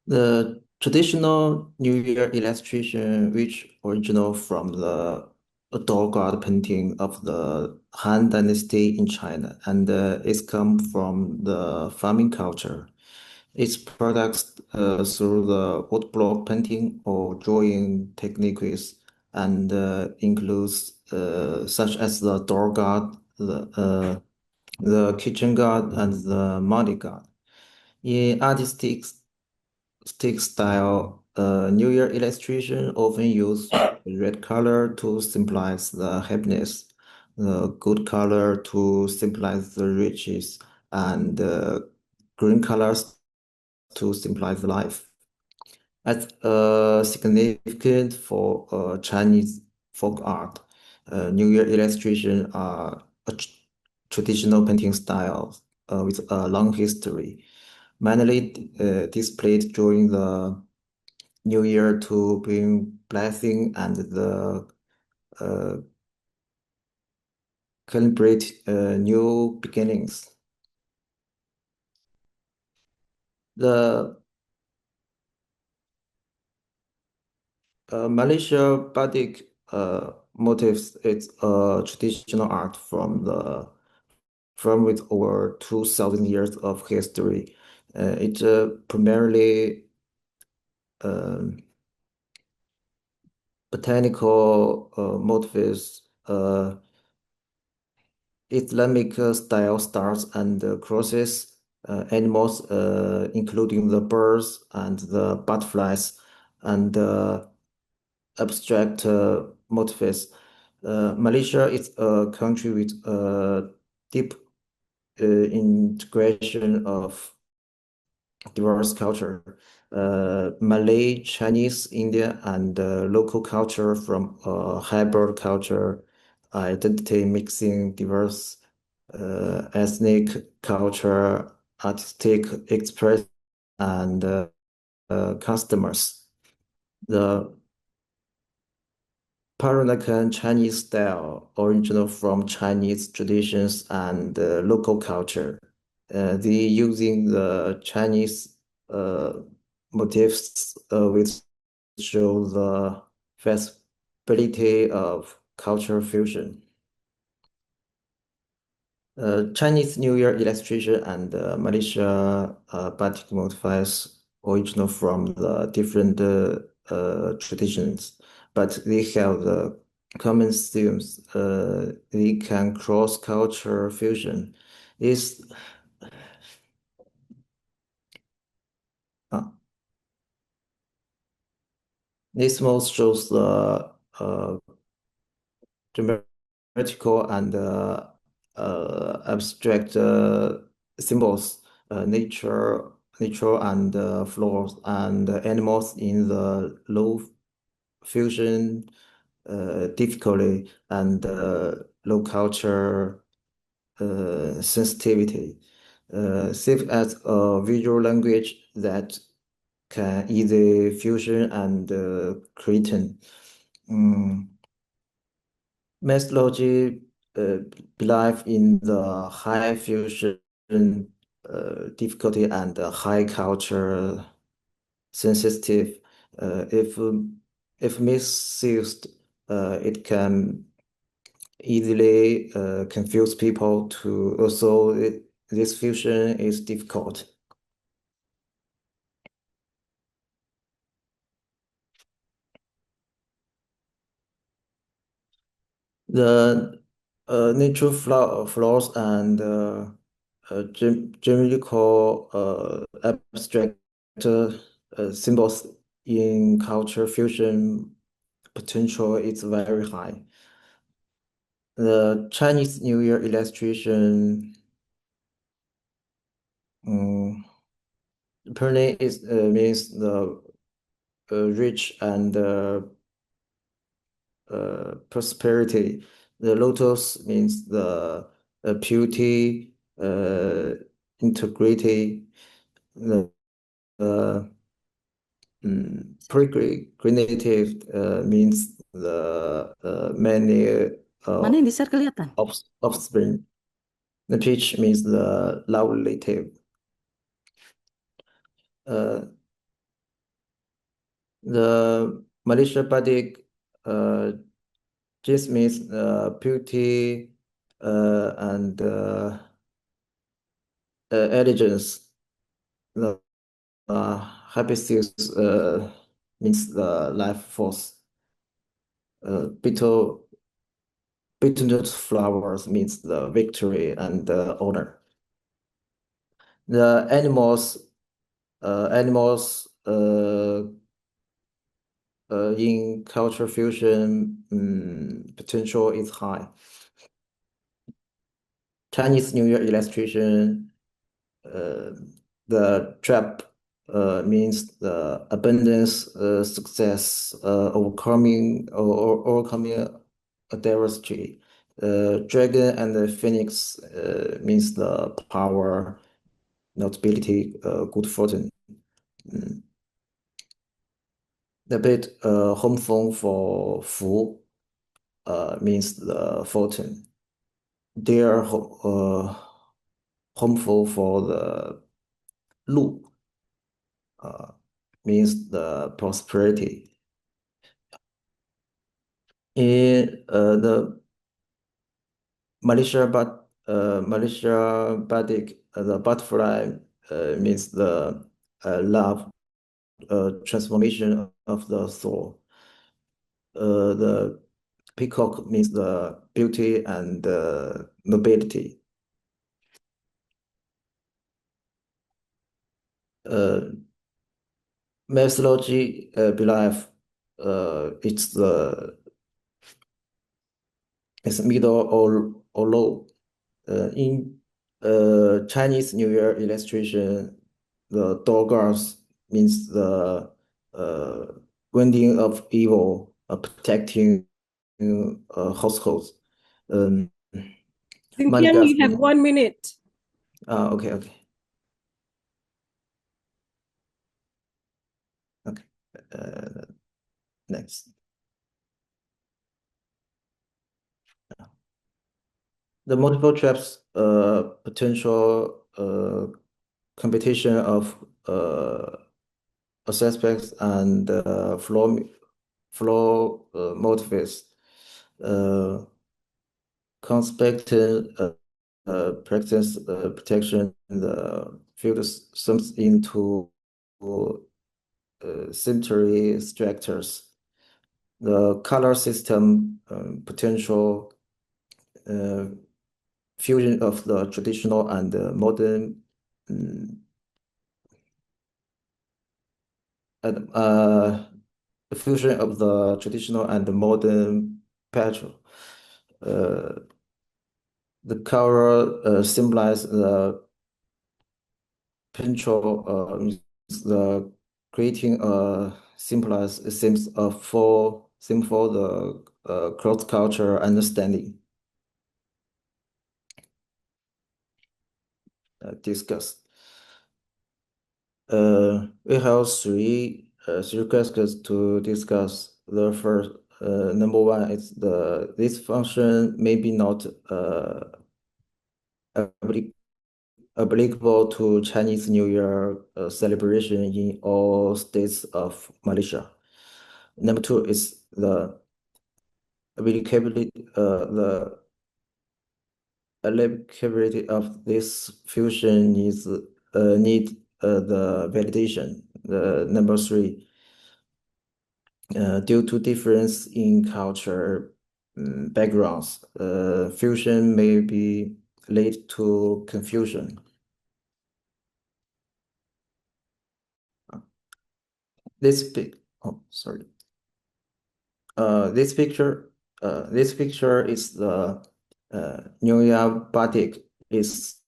The traditional New Year illustration, which original from the door guard painting of the Han Dynasty in China, and it's come from the farming culture. Its products through the woodblock painting or drawing techniques, and includes such as the door guard, the kitchen guard, and the money guard. In artistic style, New Year illustration often use red color to symbolize the happiness, the good color to symbolize the riches, and green colors to symbolize life. As significant for Chinese folk art, New Year illustration are a traditional painting style with a long history, mainly displayed during the New Year to bring blessing and the celebrate new beginnings. The Malaysia batik motifs is a traditional art from with over 2,000 years of history. It primarily botanical motifs, Islamic style stars and crosses, animals, including the birds and the butterflies, and abstract motifs. Malaysia is a country with deep integration of diverse culture, Malay, Chinese, Indian, and local culture from hybrid culture identity mixing diverse ethnic culture, artistic express, and customers. The Peranakan Chinese style, original from Chinese traditions and local culture. They using the Chinese motifs which show the flexibility of cultural fusion. Chinese New Year illustration and Malaysia batik motifs original from the different traditions, but they have the common themes. They can cross culture fusion. This this most shows the geometrical and abstract symbols, nature and flowers and animals in the low fusion difficulty and low culture sensitivity. Serve as a visual language that can either fusion and creating. Methodology believe in the high fusion difficulty and high culture sensitive. If misused, it can easily confuse people to also this fusion is difficult. The natural flaws and geometrical abstract symbols in culture fusion potential is very high. The Chinese New Year illustration Perne is means the rich and prosperity. The lotus means the purity, integrity. The pregnative means the many Mana yang di-share kelihatan? offspring. The peach means the lovelative. The Malaysia batik just means beauty and elegance. The hibiscus means the life force. Beetroot flowers means the victory and honor. The animals in culture fusion potential is high. Chinese New Year illustration the trap means the abundance, success, overcoming adversity. Dragon and the phoenix means the power, notability, good fortune. The bit home phone for Fu means the fortune. Dear homeful for the Lu means the prosperity. In the Malaysia Batik, the butterfly means the love, transformation of the soul. The peacock means the beauty and nobility. Methodology believe it's middle or low. In Chinese New Year illustration, the doggars means the wending of evil, protecting households. Xinjiang, you have 1 minute. Okay. Next. The multiple traps potential competition of aspects and flow motives. Conspecting practice protection the field sums into symmetry structures. The color system potential fusion of the traditional and modern fusion of the traditional and modern pattern. The color symbolize the potential the creating symbolize seems for the cross culture understanding. Discuss. We have three questions to discuss. The first, number one is this function may be not applicable to Chinese New Year celebration in all states of Malaysia. Number two is the applicability of this fusion is need the validation. Number three, due to difference in culture backgrounds, fusion may be lead to confusion. This picture is the New Year batik. Is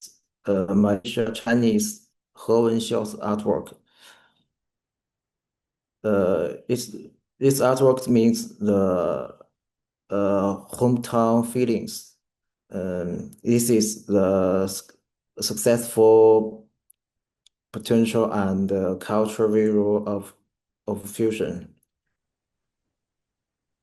Malaysia Chinese He Wenxiao's artwork. This artwork means the hometown feelings. This is the successful potential and cultural value of fusion.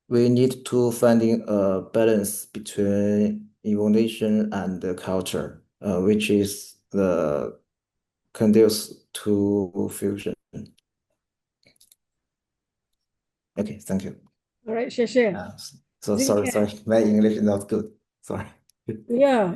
We need to finding a balance between innovation and culture, which is the conducive to fusion. Okay, thank you. All right, Shasha. So sorry, my English is not good. Sorry. Yeah.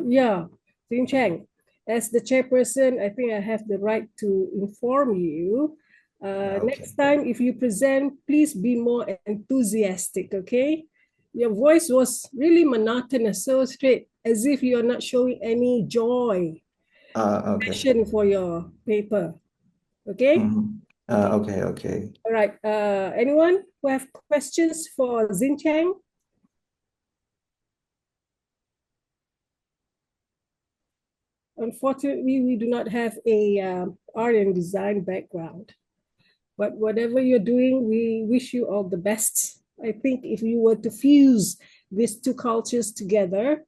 Xinjiang, as the chairperson, I think I have the right to inform you. Okay. Next time, if you present, please be more enthusiastic, okay? Your voice was really monotonous, so straight, as if you're not showing any joy, passion for your paper, okay? Okay. All right, anyone who have questions for Xinjiang? Unfortunately, we do not have a art and design background. But whatever you're doing, we wish you all the best. I think if you were to fuse these two cultures together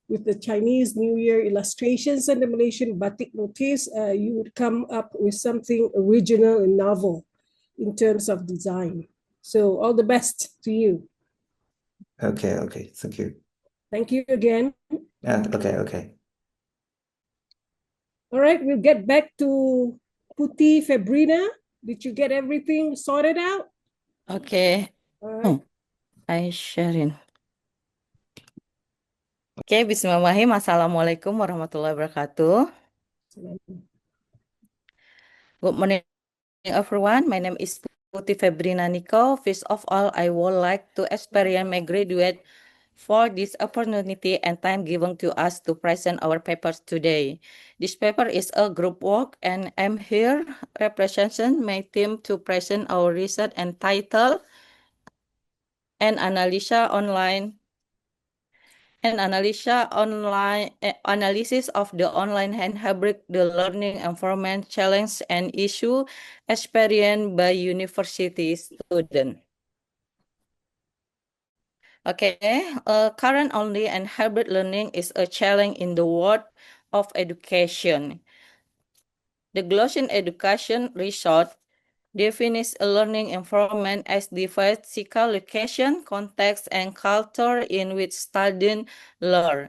with the Chinese New Year illustrations and the Malaysian batik motifs, you would come up with something original and novel in terms of design. So all the best to you. Okay, thank you. Thank you again. Okay. All right, we'll get back to Putih Febrina. Did you get everything sorted out? Okay. All right. I sharing. Okay, bismillahirrahmanirrahim. Assalamualaikum warahmatullahi wabarakatuh. Good morning, everyone. My name is Putih Febrina Nico. First of all, I would like to experience my graduate for this opportunity and time given to us to present our papers today. This paper is a group work and I'm here representing my team to present our research entitled and analysis of the online and hybrid the learning environment challenge and issue experienced by university students. Okay, current online and hybrid learning is a challenge in the world of education. The Global Education Research defines a learning environment as the physical location, context, and culture in which students learn.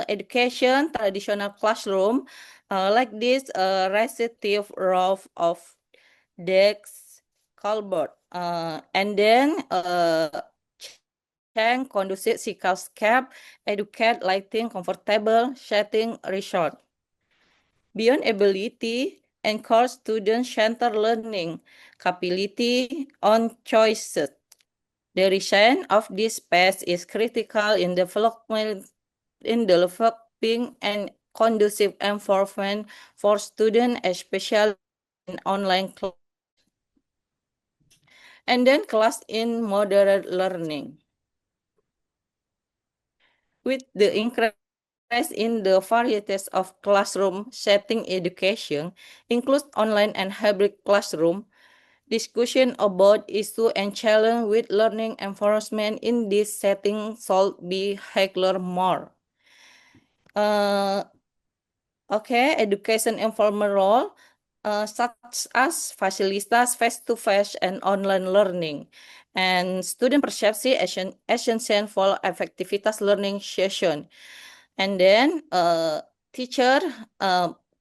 Education, traditional classroom, like this recitative row of desks, cupboard, and then change conducive cityscape, educate, lighting, comfortable, setting, resort. Beyond ability, encourage student-centered learning, capability on choices. The design of this space is critical in developing and conducive environment for students, especially in online class. And then class in moderate learning. With the increase in the varieties of classroom setting, education includes online and hybrid classroom. Discussion about issues and challenges with learning enforcement in this setting should be held more. Education informal role, such as facilitate face-to-face and online learning, and student perception essential for effectivitas learning session. And then teacher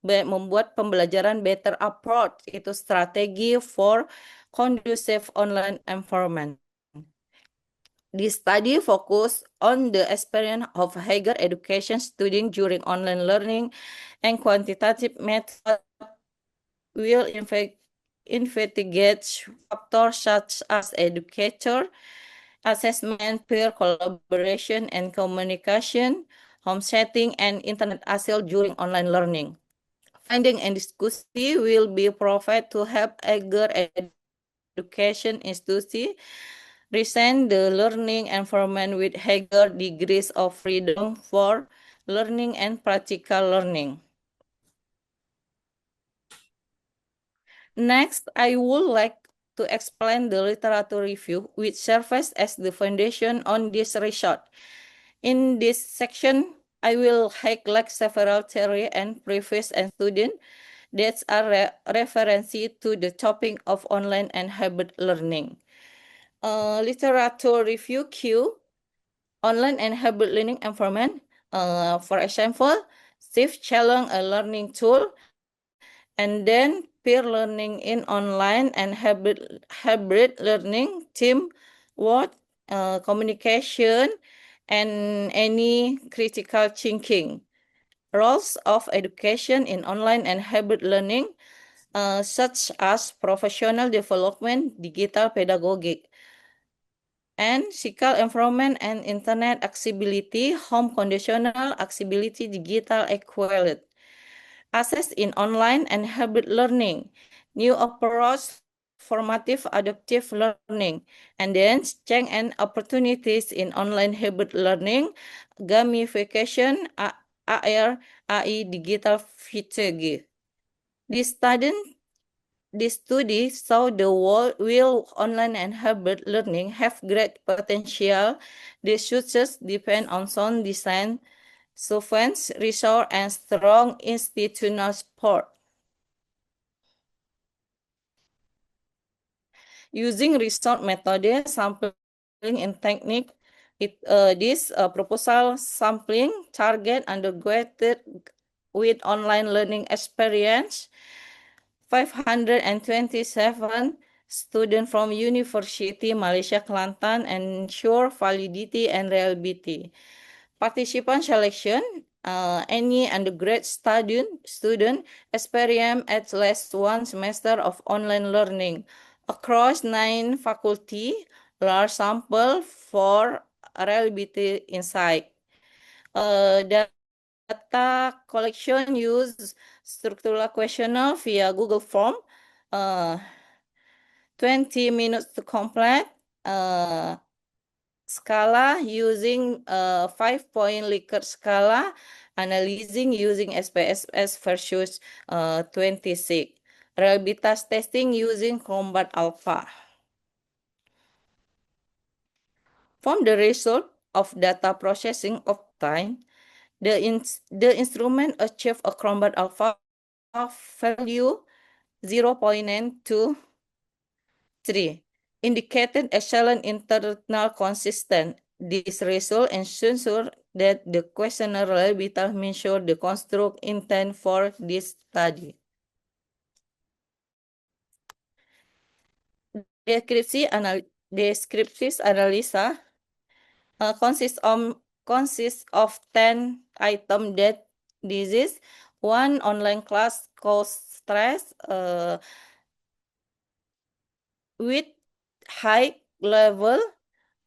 membuat pembelajaran better approach, itu strategi for conducive online environment. This study focus on the experience of higher education students during online learning, and quantitative method will investigate factors such as educator, assessment, peer collaboration and communication, home setting, and internet access during online learning. Finding and discussion will be provided to help higher education institutions design the learning environment with higher degrees of freedom for learning and practical learning. Next, I would like to explain the literature review, which serves as the foundation on this research. In this section, I will highlight several theory and preface and student that are references to the topic of online and hybrid learning. Literature review Q, online and hybrid learning environment. For example, Shift Challenge, a learning tool, and then peer learning in online and hybrid learning, teamwork, communication, and any critical thinking. Roles of education in online and hybrid learning, such as professional development, digital pedagogy, and physical environment and internet accessibility, home conditional accessibility, digital equality. Access in online and hybrid learning, new approach formative adaptive learning, and then strengths and opportunities in online hybrid learning, gamification, AR, AI, digital fatigue. This study saw the will online and hybrid learning have great potential. The success depend on sound design, sufficient resource, and strong institutional support. Using resource method, sampling and technique, this proposal sampling target undergraduate with online learning experience, 527 students from University Malaysia Kelantan, ensure validity and reliability. Participant selection, any undergrad student experience at least one semester of online learning across 9 faculty, large sample for reliability insight. Data collection use structural questionnaire via Google Form, 20 minutes to complete, Scala using 5-point Likert scala, analyzing using SPSS versus 26. Reliability testing using Combat Alpha. From the result of data processing of time, the instrument achieved a Combat Alpha value 0.923, indicated excellent internal consistent. This result ensures that the questionnaire reliability measures the construct intent for this study. Descriptive analysis consists of 10 items that disease, 1 online class cause stress with high level,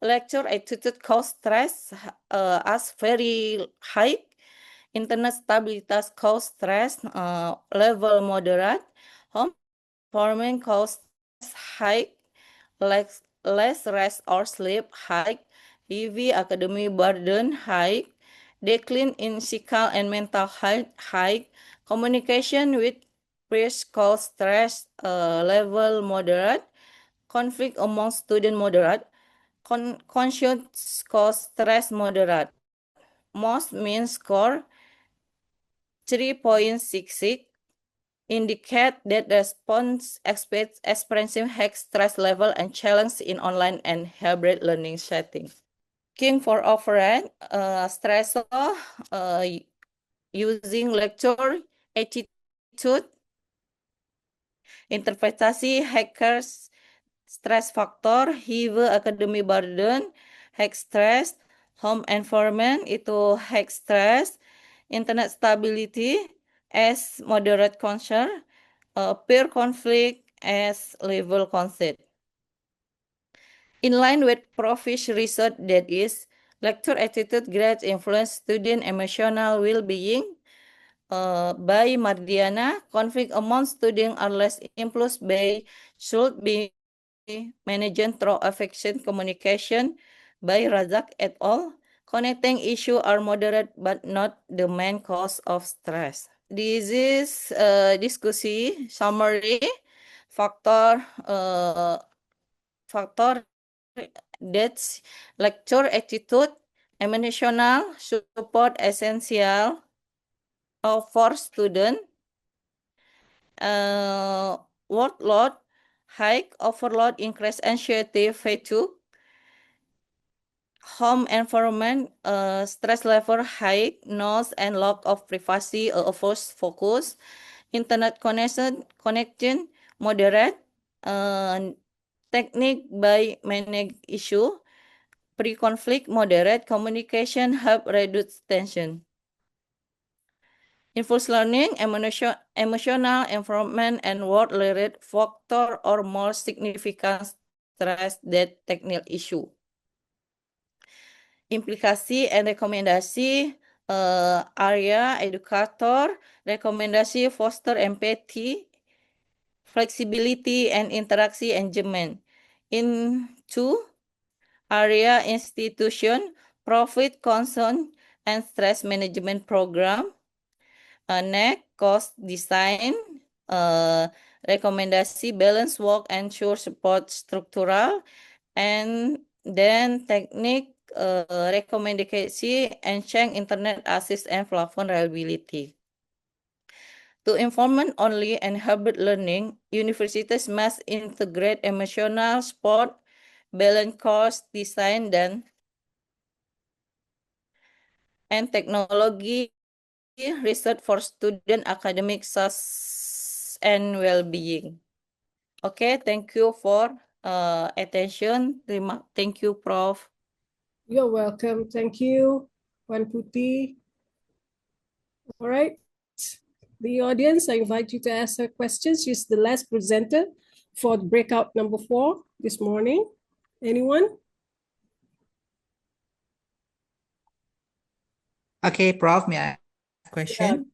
lecture attitude cause stress as very high, internet stability cause stress level moderate, home environment cause stress high, less rest or sleep high, heavy academic burden high, decline in physical and mental health high, communication with peers cause stress level moderate, conflict among students moderate, conscious cause stress moderate. Most mean score 3.66 indicate that response experiencing high stress level and challenge in online and hybrid learning setting. Looking for overall stressor using lecture attitude, interpretasi hackers, stress factor, heavy academic burden, high stress, home environment itu high stress, internet stability as moderate concern, peer conflict as level concern. In line with Prof's research that is, lecture attitude grades influence student emotional well-being. By Mardiana, conflict among students are less influenced by should be managed through affection communication by Razak et al. Connecting issues are moderate but not the main cause of stress. This is diskusi summary factor that's lecture attitude, emotional support essential for student, workload, high overload, increased anxiety, fatigue, home environment, stress level high, noise and lack of privacy, forced focus, internet connection moderate, technique by manage issue, pre-conflict moderate, communication help reduce tension. Influence learning, emotional environment, and work-related factor are more significant stress than technical issue. Implikasi and rekomendasi area educator, rekomendasi foster empathy, flexibility, and interaction engagement. In two area institution, profit concern and stress management program. Next, cost design, rekomendasi balance work ensure support structural, and then technique rekomendasi ensure internet access and platform reliability. To informant only and hybrid learning, universities must integrate emotional support, balance cost design, and technology research for student academic success and well-being. Okay, thank you for attention. Thank you, Prof. You're welcome. Thank you, Wan Putih. All right. The audience, I invite you to ask her questions. She's the last presenter for breakout number 4 this morning. Anyone? Okay, Prof, may I ask a question?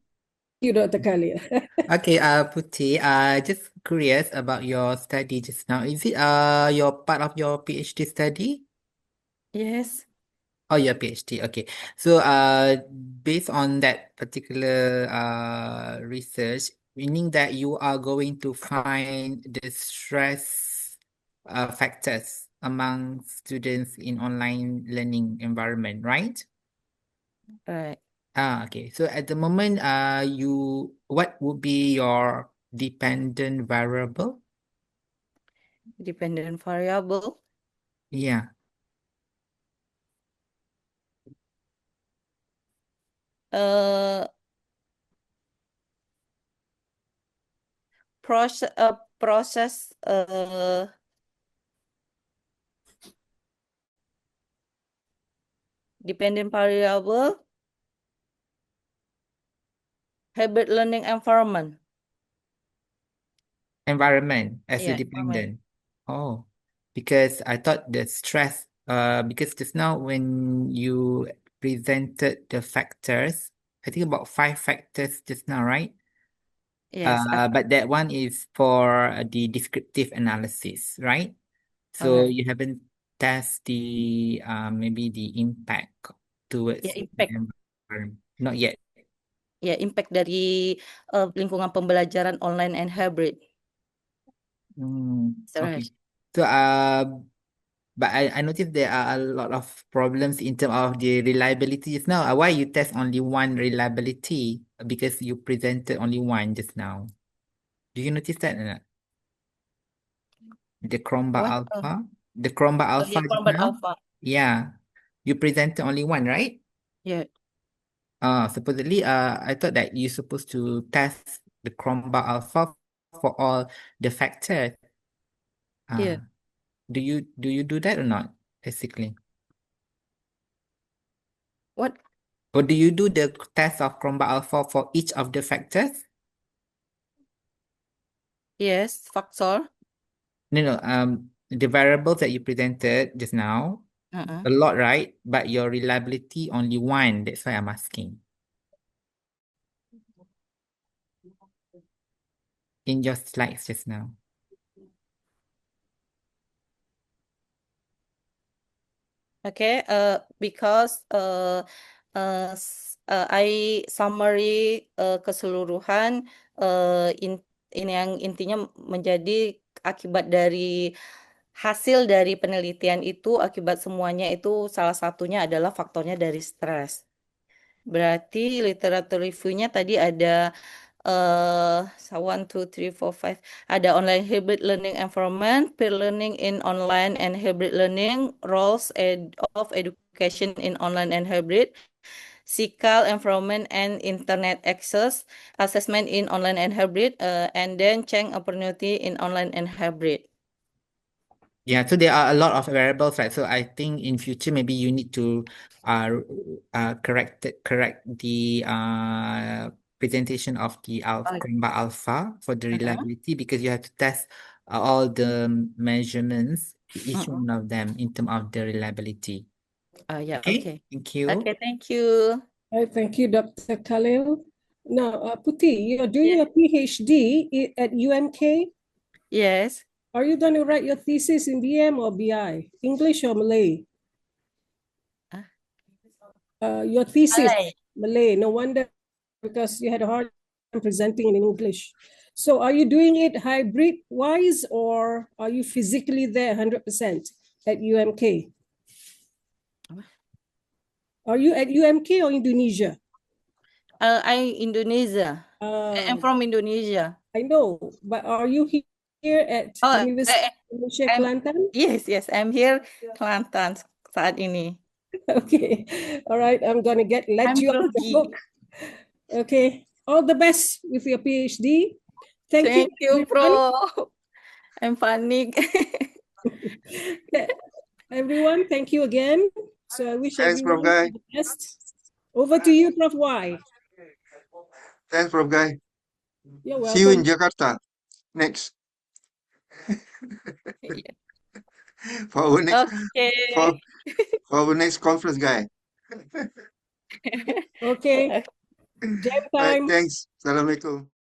You, Dr. Khalil. Okay, Putih, just curious about your study just now. Is it your part of your PhD study? Yes. Oh, your PhD. Okay. So, based on that particular research, meaning that you are going to find the stress factors among students in online learning environment, right? Right. Okay. So at the moment, what would be your dependent variable? Dependent variable. Yeah. Process dependent variable, hybrid learning environment. Environment as a Yeah, dependent. Oh, because I thought the stress, because just now when you presented the factors, I think about 5 factors just now, right? Yes. But that one is for the descriptive analysis, right? So Alright. you haven't test the maybe the impact towards Yeah, the impact. environment. Not yet. Ya, impact dari lingkungan pembelajaran online and hybrid. Okay. Right. So but I noticed there are a lot of problems in terms of the reliability just now. Why you test only one reliability? Because you presented only one just now. Do you notice that or not? The Chromebook What? Alpha? The Chromebook Alpha just Combat now? Alpha. Yeah. You presented only one, right? Yeah. Supposedly, I thought that you're supposed to test the Chromebook Alpha for all the factors. Yeah. Do you do that or not, basically? What? Or do you do the test of Chromebook Alpha for each of the factors? Yes, factor. No, the variables that you presented just now, a lot, right? But your reliability only one. That's why I'm asking. In your slides just now. Okay, because I summary keseluruhan ini yang intinya menjadi akibat dari hasil dari penelitian itu, akibat semuanya itu salah satunya adalah faktornya dari stres. Berarti literatur reviewnya tadi ada 1, 2, 3, 4, 5. Ada online hybrid learning environment, peer learning in online and hybrid learning, roles of education in online and hybrid, SICAL environment and internet access, assessment in online and hybrid, and then change opportunity in online and hybrid. Yeah, so there are a lot of variables, right? So I think in future maybe you need to correct the presentation of the Chromebook Alpha for the reliability because you have to test all the measurements, each one of them in terms of the reliability. Yeah, Okay, okay. thank you. Okay, thank you. Thank you, Dr. Khalil. Now, Putih, you're doing a PhD at UMK? Yes. Are you going to write your thesis in BM or BI? English or Malay? Your thesis, Malay. Malay. No wonder, because you had a hard time presenting in English. So are you doing it hybrid-wise, or are you physically there 100% at UMK? Are you at UMK or Indonesia? I Indonesia. I'm from Indonesia. I know, but are you here at Oh, University of Malaysia, I'm, Kelantan? yes, I'm here, Kelantan saat ini. Okay, all right. I'm gonna let I'm you off the grogi. hook. Okay, all the best with your PhD. Thank you, you, everyone. Prof. I'm panik. Everyone, thank you again. So I wish Thanks, Prof. everyone Guy. the best. Over to you, Prof. Y. Thanks, Prof. Guy. You're See you in welcome. Jakarta next Yeah. for our next Okay. for our next conference, guy. Okay, jam Right, time. thanks. Assalamualaikum.